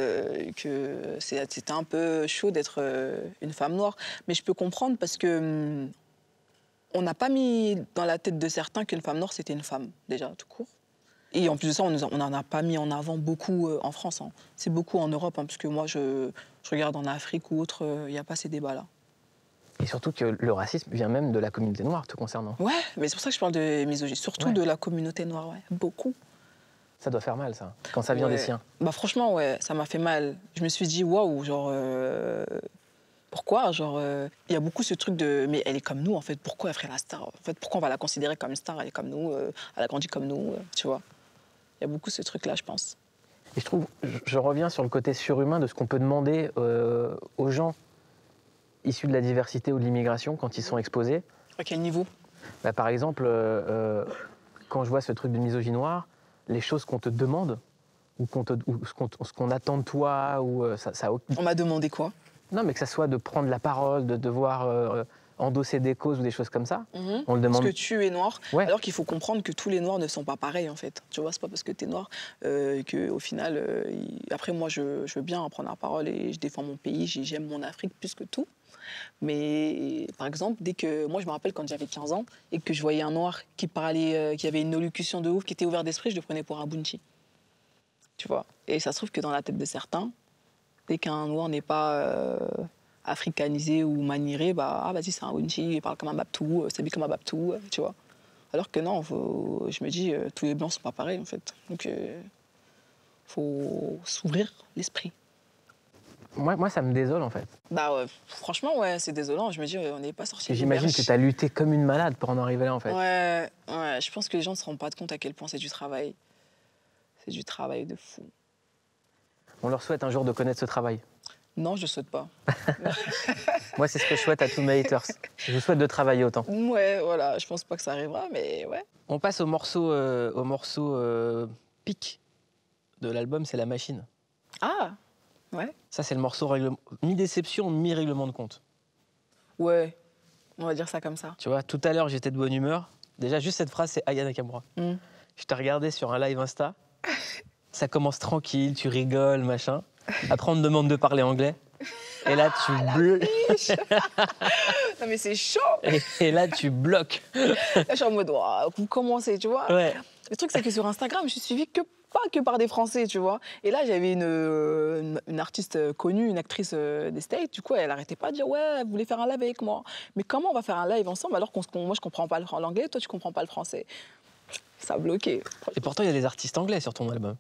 que c'était un peu chaud d'être une femme noire. Mais je peux comprendre parce que on n'a pas mis dans la tête de certains qu'une femme noire c'était une femme, déjà, tout court. Et en plus de ça, on n'en a pas mis en avant beaucoup en France. Hein. C'est beaucoup en Europe, hein, parce que moi, je regarde en Afrique ou autre, il n'y a pas ces débats-là. Et surtout que le racisme vient même de la communauté noire, te concernant. Ouais, mais c'est pour ça que je parle de misogynie, surtout de la communauté noire, ouais, beaucoup. Ça doit faire mal, ça, quand ça vient des siens. Bah franchement, ouais, ça m'a fait mal. Je me suis dit, waouh, genre... pourquoi? Genre, il y a beaucoup ce truc de... Mais elle est comme nous, en fait. Pourquoi elle ferait la star? En fait, pourquoi on va la considérer comme une star? Elle est comme nous, elle a grandi comme nous, tu vois. Il y a beaucoup ce truc-là, je pense. Et je trouve, je reviens sur le côté surhumain de ce qu'on peut demander aux gens issus de la diversité ou de l'immigration quand ils sont exposés. À quel niveau? Bah, par exemple, quand je vois ce truc de misogynie noire, les choses qu'on te demande ou ce qu'on attend de toi, ou ça. On m'a demandé quoi? Non, mais que ça soit de prendre la parole, de devoir endosser des causes ou des choses comme ça. On le demande. Parce que tu es noir, ouais. Alors qu'il faut comprendre que tous les noirs ne sont pas pareils, en fait. Tu vois, c'est pas parce que tu es noir qu'au final... Après, moi, je veux bien prendre la parole et je défends mon pays, j'aime mon Afrique plus que tout. Mais, par exemple, dès que... Moi, je me rappelle quand j'avais 15 ans et que je voyais un noir qui parlait, qui avait une élocution de ouf, qui était ouvert d'esprit, je le prenais pour un bunchi. Tu vois. Et ça se trouve que dans la tête de certains, dès qu'un noir n'est pas africanisé ou manieré, bah, ah, vas-y, c'est un bunchi, il parle comme un babtou, s'habille comme un babtou, tu vois. Alors que non, je me dis, tous les blancs sont pas pareils, en fait. Donc, faut s'ouvrir l'esprit. Moi, ça me désole, en fait. Bah ouais, franchement, ouais, c'est désolant. Je me dis, on n'est pas sorti. J'imagine que tu as lutté comme une malade pour en arriver là, en fait. Ouais, je pense que les gens ne se rendent pas compte à quel point c'est du travail. C'est du travail de fou. On leur souhaite un jour de connaître ce travail. Non, je ne souhaite pas. Moi, c'est ce que je souhaite à tous mes haters. Je vous souhaite de travailler autant. Ouais, voilà, je pense pas que ça arrivera, mais ouais. On passe au morceau pic de l'album, c'est La Machine. Ah, ouais. Ça, c'est le morceau mi-déception, mi-règlement de compte. Ouais, on va dire ça comme ça. Tu vois, tout à l'heure, j'étais de bonne humeur. Déjà, juste cette phrase, c'est Aya Nakamura. Je t'ai regardé sur un live Insta. Ça commence tranquille, tu rigoles, machin. Après, on te demande de parler anglais. Et là, tu bloques. Non, mais c'est chaud. Et là, tu bloques. Là, je suis en mode, oh, vous commencez, tu vois. Ouais. Le truc, c'est que sur Instagram, je suis suivie pas que par des Français, tu vois. Et là, j'avais une artiste connue, une actrice des States. Du coup, elle arrêtait pas de dire, ouais, vous voulez faire un live avec moi. Mais comment on va faire un live ensemble alors que moi, je comprends pas l'anglais, toi, tu comprends pas le français? Ça a bloqué. Et pourtant, il y a des artistes anglais sur ton album.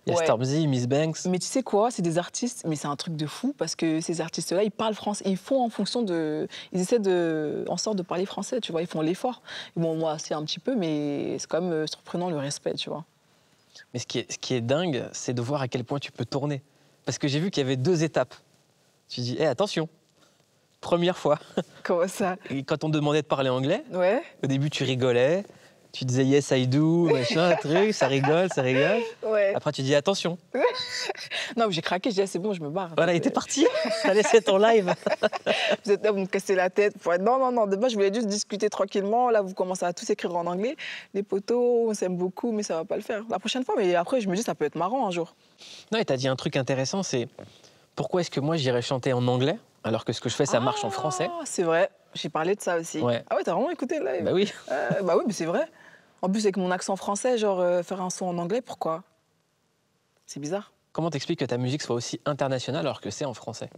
Il y a Ouais. Stormzy, Miss Banks. Mais tu sais quoi, c'est des artistes, mais c'est un truc de fou parce que ces artistes-là, ils parlent français. Ils font en fonction de. Ils essaient en sorte de parler français, tu vois. Ils font l'effort. Bon, moi, c'est un petit peu, mais c'est quand même surprenant le respect, tu vois. Mais ce qui est dingue, c'est de voir à quel point tu peux tourner. Parce que j'ai vu qu'il y avait 2 étapes. Tu dis, attention, première fois. Comment ça? Et quand on te demandait de parler anglais, Ouais. au début, tu rigolais. Tu disais yes, I do, machin, truc, ça rigole, ça rigole. Ouais. Après, tu dis attention. Non, mais j'ai craqué, je dis, ah, c'est bon, je me barre. Voilà, il était parti. T'as laissé ton live. Vous êtes là, vous me cassez la tête. Non, de base, je voulais juste discuter tranquillement. Là, vous commencez à tous écrire en anglais. Les potos, on s'aime beaucoup, mais ça va pas le faire. La prochaine fois, mais après, je me dis, ça peut être marrant un jour. Non, et t'as dit un truc intéressant, c'est pourquoi est-ce que moi, j'irais chanter en anglais alors que ce que je fais, ça marche en français? C'est vrai, j'ai parlé de ça aussi. Ouais. Ah ouais, t'as vraiment écouté le live? Bah oui. Bah oui, mais c'est vrai. En plus, avec mon accent français, genre faire un son en anglais, pourquoi? C'est bizarre. Comment t'expliques que ta musique soit aussi internationale alors que c'est en français?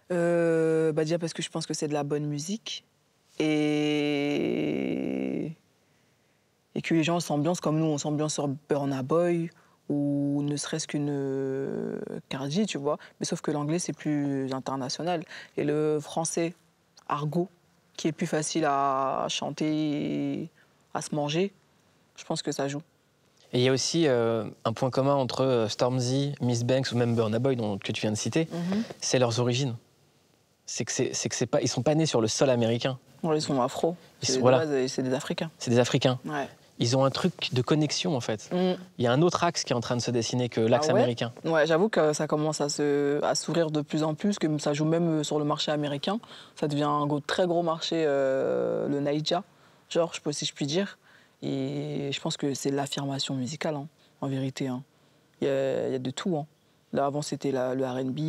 Bah déjà parce que je pense que c'est de la bonne musique et que les gens s'ambiancent comme nous, on s'ambiance sur Burna Boy ou ne serait-ce qu'une Cardi, tu vois. Mais sauf que l'anglais, c'est plus international. Et le français, argot, qui est plus facile à chanter, à se manger, je pense que ça joue. Et il y a aussi un point commun entre Stormzy, Miss Banks ou même Burna Boy que tu viens de citer, c'est leurs origines. C'est que c'est pas, ils sont pas nés sur le sol américain. Ils sont afro, c'est des Africains. C'est des Africains. Ouais. Ils ont un truc de connexion en fait. Il y a un autre axe qui est en train de se dessiner que l'axe américain. Ouais, j'avoue que ça commence à s'ouvrir de plus en plus, que ça joue même sur le marché américain. Ça devient un très gros marché, le Naija. genre, si je puis dire. Et je pense que c'est l'affirmation musicale, hein, en vérité. Hein. Il y a de tout. Hein. Là, avant, c'était le R&B,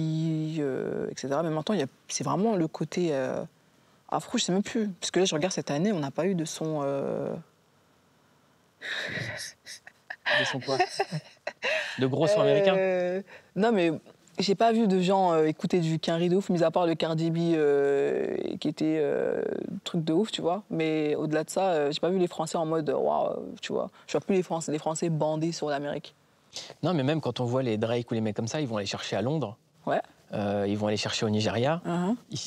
etc. Mais maintenant, c'est vraiment le côté afro, je sais même plus. Parce que là, je regarde cette année, on n'a pas eu de son... De son quoi? De gros sons américains? Non, mais j'ai pas vu de gens écouter du Quinry de ouf, mis à part le Cardi B qui était truc de ouf, tu vois. Mais au-delà de ça, j'ai pas vu les Français en mode waouh, tu vois. Je vois plus les Français bandés sur l'Amérique. Non, mais même quand on voit les Drake ou les mecs comme ça, ils vont aller chercher à Londres. Ouais. Ils vont aller chercher au Nigeria.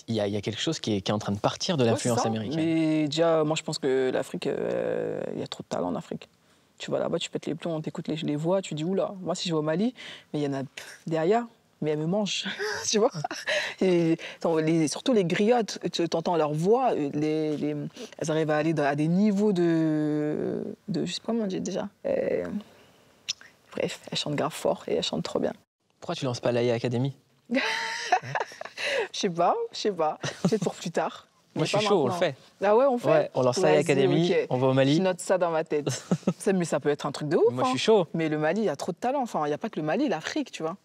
Il y a quelque chose qui est en train de partir de l'influence américaine. Mais déjà, moi, je pense que l'Afrique, il y a trop de talent en Afrique. Tu vas là-bas, tu pètes les plombs, on t'écoute les voix, tu dis oula. Moi, si je vais au Mali, mais il y en a derrière, mais elles me mangent, tu vois. Et, surtout les griottes, tu entends leur voix, elles arrivent à aller à des niveaux de je sais pas comment on dit déjà. Bref, elles chantent grave fort et elles chantent trop bien. Pourquoi tu lances pas l'AIA Academy? Je sais pas. Peut-être pour plus tard. Moi, je suis chaud, on le fait. Ah ouais, on fait? Ouais, on lance l'AIA Academy, okay. on va au Mali. Je note ça dans ma tête. Mais ça peut être un truc de ouf. Moi, je suis chaud. Mais le Mali, il y a trop de talent. Enfin, il n'y a pas que le Mali, l'Afrique, tu vois.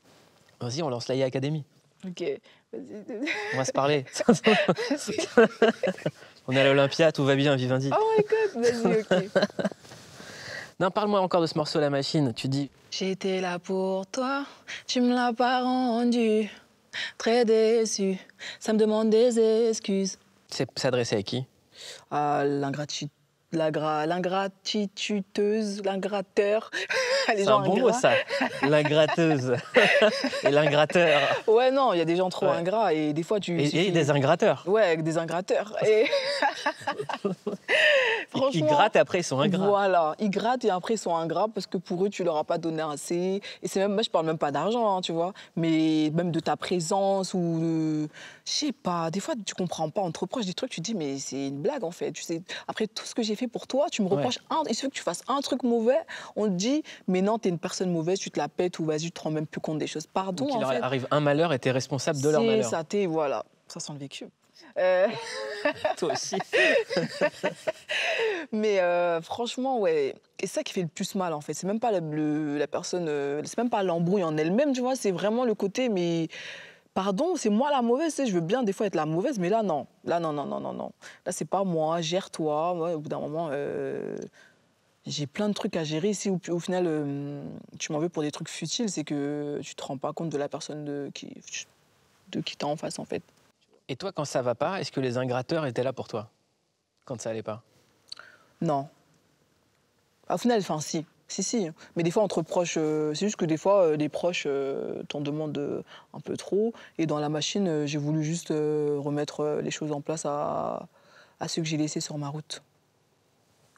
Vas-y, on lance l'AIA Academy. Ok. On va se parler. On est à l'Olympia, tout va bien, Vivendi. Oh my God, vas-y, ok. Non, parle-moi encore de ce morceau La Machine. Tu dis... J'étais là pour toi, tu me l'as pas rendu. Très déçu, ça me demande des excuses. C'est s'adresser à qui? À l'ingratitudeuse, l'ingratteur. C'est un bon mot, ça. L'ingratteuse. Et l'ingratteur. Ouais, non, il y a des gens trop ingrats et des fois tu... Et des ingratteurs. Ouais, des ingrateurs. Et... Franchement, ils grattent et après ils sont ingrats. Voilà, ils grattent et après ils sont ingrats parce que pour eux tu leur as pas donné assez. Et c'est même, moi je parle même pas d'argent, hein, tu vois, mais même de ta présence ou de... Je sais pas, des fois tu comprends pas, on te reproche des trucs, tu te dis mais c'est une blague en fait. Tu sais, après tout ce que j'ai fait pour toi, tu me reproches il suffit que tu fasses un truc mauvais, on te dit mais non, t'es une personne mauvaise, tu te la pètes ou vas-y, tu te rends même plus compte des choses. Pardon, donc, en fait. Il leur arrive un malheur et t'es responsable de leur malheur. C'est ça, voilà, ça sent le vécu. Toi aussi. Mais franchement, ouais, et c'est ça qui fait le plus mal en fait. C'est même pas la personne, c'est même pas l'embrouille en elle-même, tu vois, c'est vraiment le côté, mais pardon, c'est moi la mauvaise, tu sais, je veux bien des fois être la mauvaise, mais là non. Là non. Là c'est pas moi, gère-toi. Moi, au bout d'un moment, j'ai plein de trucs à gérer. Si au final, tu m'en veux pour des trucs futiles, c'est que tu te rends pas compte de la personne de qui t'as en face en fait. Et toi, quand ça va pas, est-ce que les ingrateurs étaient là pour toi? Quand ça allait pas? Non. Au final, enfin, si. Mais des fois, entre proches, c'est juste que des fois, les proches t'en demandent un peu trop. Et dans La Machine, j'ai voulu juste remettre les choses en place à ceux que j'ai laissés sur ma route.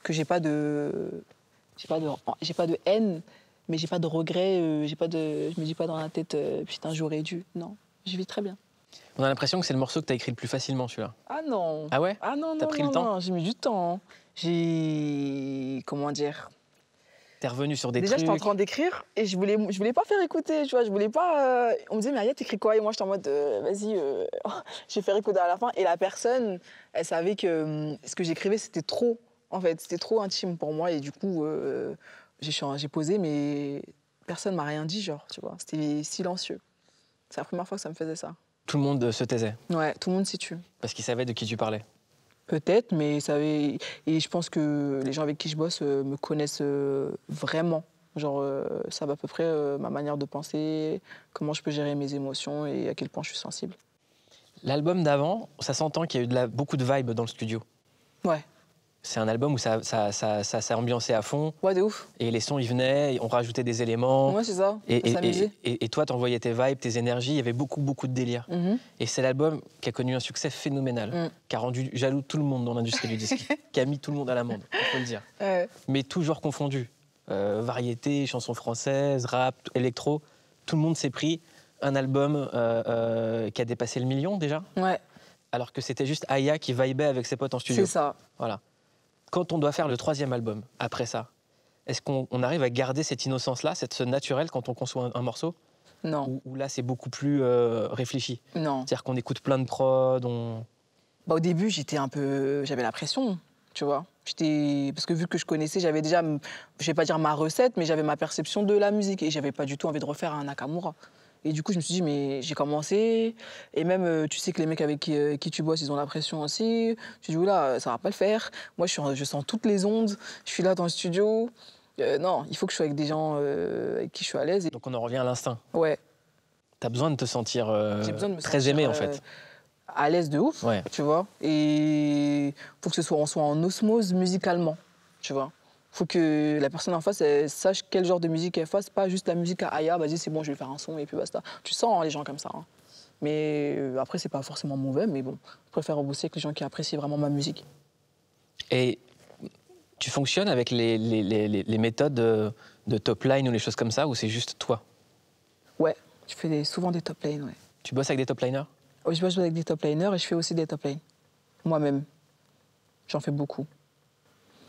Que j'ai pas de haine, mais j'ai pas de regret. Je me dis pas dans la tête, putain, j'aurais dû. Non, je vis très bien. On a l'impression que c'est le morceau que tu as écrit le plus facilement, celui-là. Ah non. Ah ouais? Ah non, T'as pris le temps? Non, j'ai mis du temps. Comment dire? T'es revenu sur des Déjà, trucs... j'étais en train d'écrire et je voulais pas faire écouter, tu vois. Je voulais pas... On me disait, mais Aya, t'écris quoi? Et moi, j'étais en mode, vas-y, je vais faire écouter à la fin. Et la personne, elle savait que ce que j'écrivais, c'était trop, en fait. C'était trop intime pour moi. Et du coup, j'ai posé, mais personne m'a rien dit, genre, tu vois. C'était silencieux. C'est la première fois que ça me faisait ça. Tout le monde se taisait? Ouais, tout le monde s'y tue. Parce qu'ils savaient de qui tu parlais? Peut-être, mais et je pense que les gens avec qui je bosse me connaissent vraiment. Genre, savent à peu près ma manière de penser, comment je peux gérer mes émotions et à quel point je suis sensible. L'album d'avant, ça s'entend qu'il y a eu beaucoup de vibes dans le studio. Ouais. C'est un album où ça s'est ambiancé à fond. Ouais, de ouf. Et les sons, ils venaient, on rajoutait des éléments. Ouais, c'est ça. Et toi, t'envoyais tes vibes, tes énergies, il y avait beaucoup de délire. Et c'est l'album qui a connu un succès phénoménal, qui a rendu jaloux tout le monde dans l'industrie du disque, qui a mis tout le monde à l'amende, il faut le dire. Mais toujours confondu. Variété, chansons françaises, rap, électro, tout le monde s'est pris un album qui a dépassé le million déjà. Ouais. Alors que c'était juste Aya qui vibait avec ses potes en studio. C'est ça. Voilà. Quand on doit faire le 3e album, après ça, est-ce qu'on arrive à garder cette innocence-là, ce naturel quand on conçoit un morceau? Non. Ou là, c'est beaucoup plus réfléchi? Non. C'est-à-dire qu'on écoute plein de prods, Bah, au début, j'avais la pression. tu vois. Parce que vu que je connaissais, j'avais déjà, je vais pas dire ma recette, mais j'avais ma perception de la musique et j'avais pas du tout envie de refaire un Nakamura. Et du coup, je me suis dit, mais j'ai commencé. Et même, tu sais que les mecs avec qui tu bosses, ils ont la pression aussi. Tu dis, oula, ça va pas le faire. Moi, je sens toutes les ondes. Je suis là dans le studio. Non, il faut que je sois avec des gens avec qui je suis à l'aise. Donc on en revient à l'instinct. Ouais. T'as besoin de te sentir J'ai besoin de me très sentir, aimé, en fait. À l'aise de ouf, Ouais. tu vois. Et faut que on soit en osmose musicalement, tu vois. Faut que la personne en face elle sache quel genre de musique elle fasse, pas juste la musique à Aya, vas-y c'est bon, je vais faire un son et puis basta. Tu sens les gens comme ça. Hein. Mais après, c'est pas forcément mauvais, mais bon, je préfère bosser avec les gens qui apprécient vraiment ma musique. Et tu fonctionnes avec les méthodes de top line ou les choses comme ça, ou c'est juste toi? Ouais, je fais souvent des top lines, ouais. Tu bosses avec des top liners? Je bosse avec des top liners et je fais aussi des top lines. Moi-même. J'en fais beaucoup.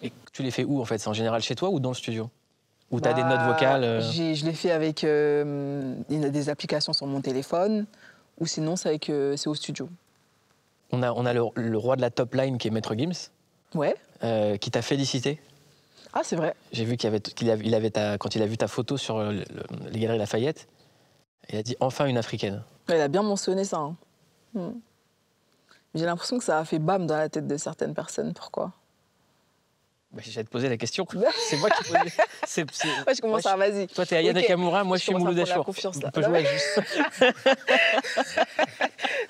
Et tu les fais où, en fait? C'est en général chez toi ou dans le studio? Ou tu as des notes vocales Je les fais avec des applications sur mon téléphone, ou sinon c'est au studio. On a le roi de la top line qui est Maître Gims, Ouais. qui t'a félicité. Ah, c'est vrai. J'ai vu quand il a vu ta photo sur les Galeries Lafayette, il a dit « Enfin une africaine ». Ouais, il a bien mentionné ça. Hein. J'ai l'impression que ça a fait bam dans la tête de certaines personnes. Pourquoi? Bah, j'allais te poser la question. C'est moi qui pose. Ouais, je commence à... Vas-y. Toi, t'es Aya Nakamura, moi, je suis Mouloud Achour. On peut jouer juste.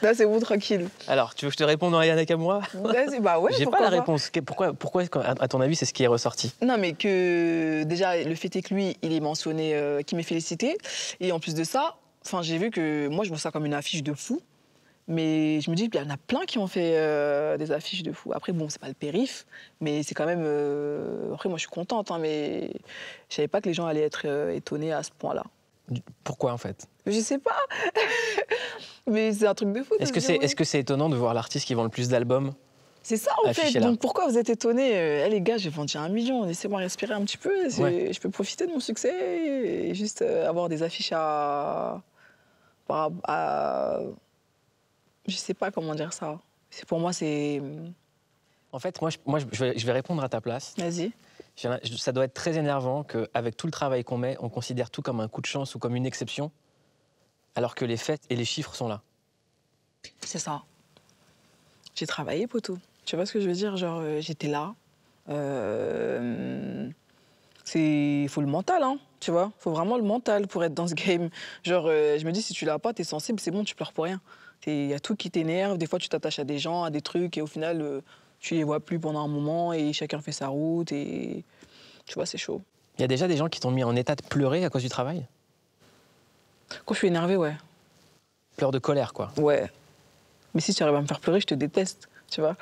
Là, c'est bon, tranquille. Alors, tu veux que je te réponde en Aya Nakamura? Vas-y, bah ouais. J'ai pas la réponse. Pourquoi, à ton avis, c'est ce qui est ressorti? Non, mais que déjà, le fait est que lui, il est mentionné, qu'il m'ait félicité. Et en plus de ça, j'ai vu que moi, je vois ça comme une affiche de fou. Mais je me dis qu'il y en a plein qui ont fait des affiches de fou. Après, bon, c'est pas le périph', mais c'est quand même... Après, moi, je suis contente, hein, mais je savais pas que les gens allaient être étonnés à ce point-là. Pourquoi, en fait? Je sais pas. Mais c'est un truc de fou. Est-ce que c'est étonnant de voir l'artiste qui vend le plus d'albums? C'est ça, en fait. Donc, pourquoi vous êtes étonnés? Les gars, j'ai vendu 1 million. Laissez-moi respirer un petit peu. Ouais. Je peux profiter de mon succès et juste avoir des affiches à... Je sais pas comment dire ça. Pour moi, c'est... En fait, moi, je vais répondre à ta place. Vas-y. Ça doit être très énervant qu'avec tout le travail qu'on met, on considère tout comme un coup de chance ou comme une exception, alors que les faits et les chiffres sont là. C'est ça. J'ai travaillé, poteau. Tu vois ce que je veux dire? Genre, j'étais là. Il faut le mental, hein, tu vois. Il faut vraiment le mental pour être dans ce game. Genre, je me dis, si tu l'as pas, t'es sensible, c'est bon, tu pleures pour rien. Il y a tout qui t'énerve. Des fois, tu t'attaches à des gens, à des trucs, et au final, tu les vois plus pendant un moment, et chacun fait sa route, et tu vois, c'est chaud. Il y a déjà des gens qui t'ont mis en état de pleurer à cause du travail? Quand je suis énervée, ouais. Pleurs de colère, quoi. Ouais. Mais si tu arrives à me faire pleurer, je te déteste, tu vois.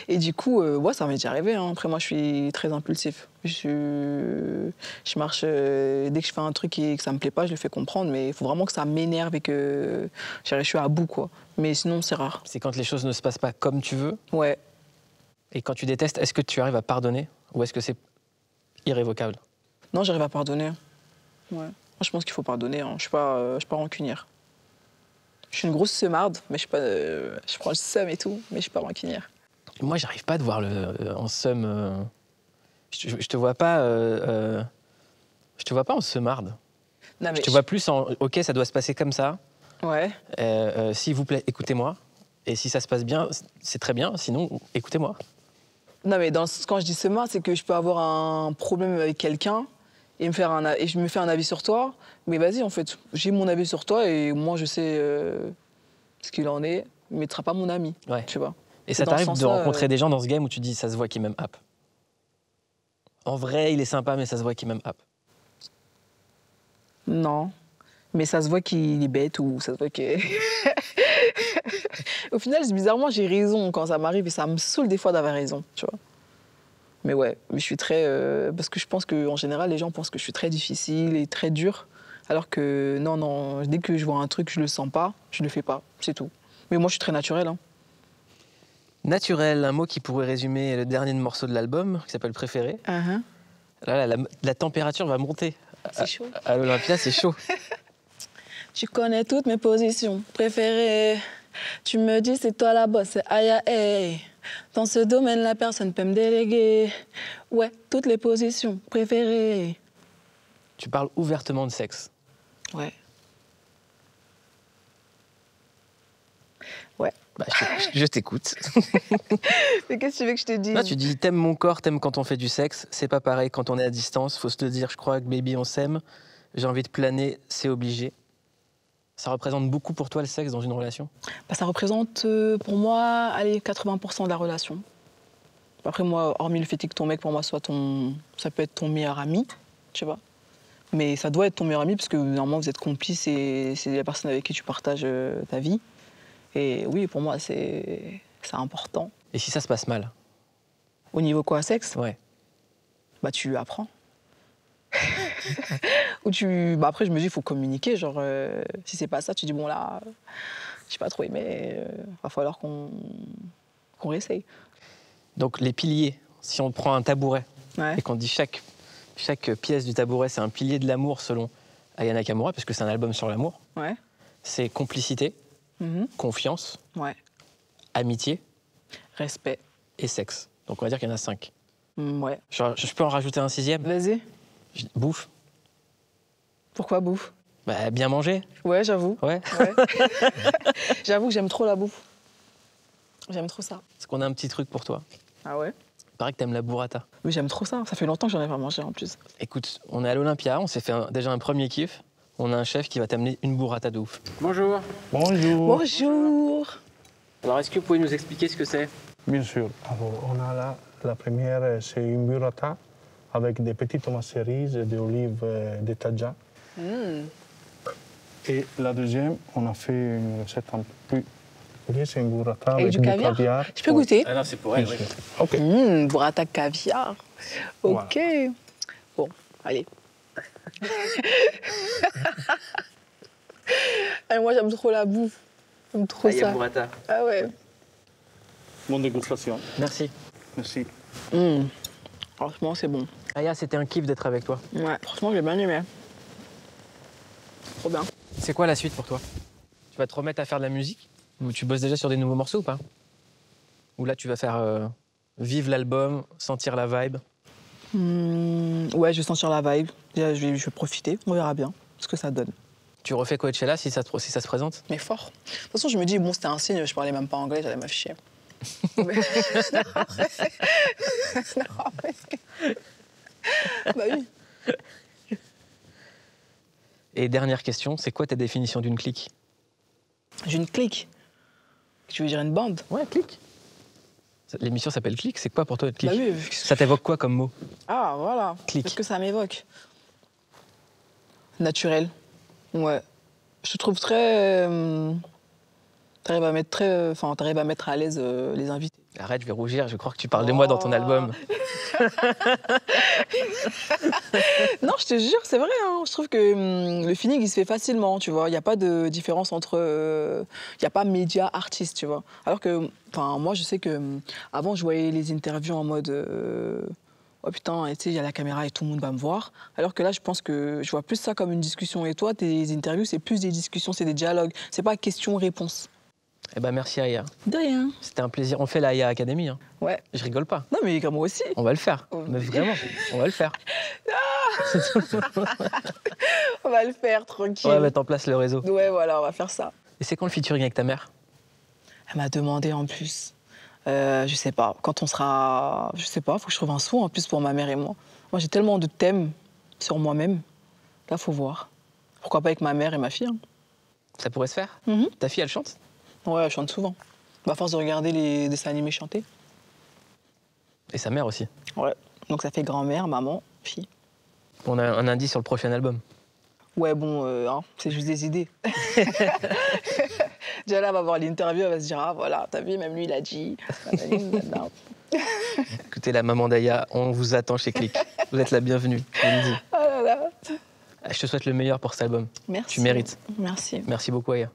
Et du coup, ouais, ça m'est déjà arrivé. Hein. Après, moi, je suis très impulsif. Je marche... dès que je fais un truc et que ça me plaît pas, je le fais comprendre. Mais il faut vraiment que ça m'énerve et que je suis à bout, quoi. Mais sinon, c'est rare. C'est quand les choses ne se passent pas comme tu veux? Ouais. Et quand tu détestes, est-ce que tu arrives à pardonner? Ou est-ce que c'est irrévocable? Non, j'arrive à pardonner. Ouais. Moi, je pense qu'il faut pardonner. Hein. Je suis pas rancunière. Je suis une grosse semarde, mais je prends le seum et tout, mais je suis pas rancunière. Moi, j'arrive pas à te voir en seum. Je te vois pas. Je te vois pas en semarde. Non, mais je te vois plus en. Ok, ça doit se passer comme ça. Ouais. S'il vous plaît, écoutez-moi. Et si ça se passe bien, c'est très bien. Sinon, écoutez-moi. Non, mais quand je dis semarde, c'est que je peux avoir un problème avec quelqu'un et je me fais un avis sur toi. Mais vas-y, en fait, j'ai mon avis sur toi et moi, je sais ce qu'il en est. Mais tu seras pas mon ami, ouais. Tu vois. Et ça t'arrive de rencontrer des gens dans ce game où tu dis, ça se voit qu'il m'aime hap. En vrai, il est sympa, mais ça se voit qu'il m'aime hap. Non. Mais ça se voit qu'il est bête ou ça se voit que... Au final, bizarrement, j'ai raison quand ça m'arrive et ça me saoule des fois d'avoir raison, tu vois. Mais ouais, mais je suis très... parce que je pense qu'en général, les gens pensent que je suis très difficile et très dure. Alors que non, dès que je vois un truc, je le sens pas, je le fais pas, c'est tout. Mais moi, je suis très naturelle. Hein. Naturel, un mot qui pourrait résumer le dernier morceau de l'album, qui s'appelle Préféré. Là, la température va monter. C'est chaud. À l'Olympia, c'est chaud. Tu connais toutes mes positions préférées. Tu me dis c'est toi la boss, c'est aïe aïe. Dans ce domaine, la personne peut me déléguer. Ouais, toutes les positions préférées. Tu parles ouvertement de sexe. Ouais. Ouais. Bah, je t'écoute. Mais qu'est-ce que tu veux que je te dise? Là, tu dis t'aimes mon corps, t'aimes quand on fait du sexe. C'est pas pareil quand on est à distance. Faut se le dire, je crois que baby, on s'aime. J'ai envie de planer, c'est obligé. Ça représente beaucoup pour toi le sexe dans une relation? Bah, ça représente pour moi, allez, 80% de la relation. Après moi, hormis le fait que ton mec pour moi soit ça peut être ton meilleur ami, tu vois. Mais ça doit être ton meilleur ami parce que normalement vous êtes complices et c'est la personne avec qui tu partages ta vie. Et oui, pour moi c'est important. Et si ça se passe mal? Au niveau quoi, sexe? Ouais. Bah tu apprends. Ou bah après je me dis il faut communiquer, genre si c'est pas ça, tu dis bon là, j'ai pas trop aimé, va falloir qu'on réessaye. Donc les piliers, si on prend un tabouret Ouais. et qu'on dit chaque pièce du tabouret c'est un pilier de l'amour selon Aya Nakamura, parce que c'est un album sur l'amour, Ouais. c'est complicité, confiance, Ouais. amitié Respect. et sexe. Donc on va dire qu'il y en a 5. Ouais. Je peux en rajouter un 6e? Vas-y. Bouffe. Pourquoi bouffe? Bah, bien manger. Ouais, j'avoue. Ouais. Ouais. J'avoue que j'aime trop la bouffe. J'aime trop ça. Est-ce qu'on a un petit truc pour toi? Ah ouais? Il paraît que t'aimes la burrata. Oui, j'aime trop ça. Ça fait longtemps que j'en ai pas mangé en plus. Écoute, on est à l'Olympia, on s'est fait déjà un premier kiff. On a un chef qui va t'amener une burrata de ouf. Bonjour. Bonjour. Bonjour. Alors, est-ce que vous pouvez nous expliquer ce que c'est? Bien sûr. Alors, on a là, la première, c'est une burrata avec des petites tomates cerises et des olives de Tadja. Et la deuxième, on a fait une recette un peu plus... C'est une burrata avec du caviar. Je peux goûter? Ah non, c'est pour elle, oui. OK. Burrata caviar. Ok. Voilà. Bon, allez. Et moi, j'aime trop la bouffe. J'aime trop ça. Burrata. Ah ouais. Bonne dégustation. Merci. Merci. Franchement, c'est bon. Aya, c'était un kiff d'être avec toi. Ouais, franchement, j'ai bien aimé. Trop bien. C'est quoi la suite pour toi? Tu vas te remettre à faire de la musique? Ou tu bosses déjà sur des nouveaux morceaux ou pas? Ou là, tu vas faire vivre l'album, sentir la vibe? Ouais, je vais sentir la vibe. Déjà, je vais profiter. On verra bien ce que ça donne. Tu refais Coachella si ça se présente? Mais fort. De toute façon, je me dis, bon, c'était un signe, je parlais même pas anglais, j'allais m'afficher. Bah oui. Et dernière question, c'est quoi ta définition d'une clique? J'ai une clique. Tu veux dire une bande? Ouais, clique. L'émission s'appelle Clique, c'est quoi pour toi une clique? Bah oui. Ça t'évoque quoi comme mot? Ah, voilà. Clique. Qu'est-ce que ça m'évoque? Naturel. Ouais. Je te trouve très... T'arrives à mettre à l'aise les invités. Arrête, je vais rougir, je crois que tu parles de moi dans ton album. Non, je te jure, c'est vrai. Hein. Je trouve que le feeling, il se fait facilement, tu vois. Il n'y a pas de différence entre... Il n'y a pas média, artiste, tu vois. Alors que, moi, je sais que avant, je voyais les interviews en mode... oh putain, tu sais, il y a la caméra et tout le monde va me voir. Alors que là, je pense que je vois plus ça comme une discussion. Et toi, tes interviews, c'est plus des discussions, c'est des dialogues. C'est pas question-réponse. Eh ben merci Aya. De rien. C'était un plaisir. On fait la Aya Academy. Hein. Ouais. Je rigole pas. Non, mais comme moi aussi. On va le faire. Mais vraiment, on va le faire. On va le faire, tranquille. On va mettre en place le réseau. Ouais, voilà, on va faire ça. Et c'est quand le featuring avec ta mère? Elle m'a demandé en plus. Je sais pas. Quand on sera... Je sais pas, faut que je trouve un son en plus pour ma mère et moi. Moi, j'ai tellement de thèmes sur moi-même. Là, faut voir. Pourquoi pas avec ma mère et ma fille. Hein. Ça pourrait se faire? Ta fille, elle chante? Ouais, elle chante souvent. À force de regarder les dessins animés chanter. Et sa mère aussi. Ouais. Donc ça fait grand-mère, maman, fille. On a un indice sur le prochain album. Ouais, bon, c'est juste des idées. Déjà là, elle va voir l'interview, elle va se dire, ah voilà, t'as vu, même lui, il a dit. Écoutez, la maman d'Aya, on vous attend chez Click. Vous êtes la bienvenue, je vous le dis. Oh là là. Je te souhaite le meilleur pour cet album. Merci. Tu mérites. Merci. Merci beaucoup, Aya.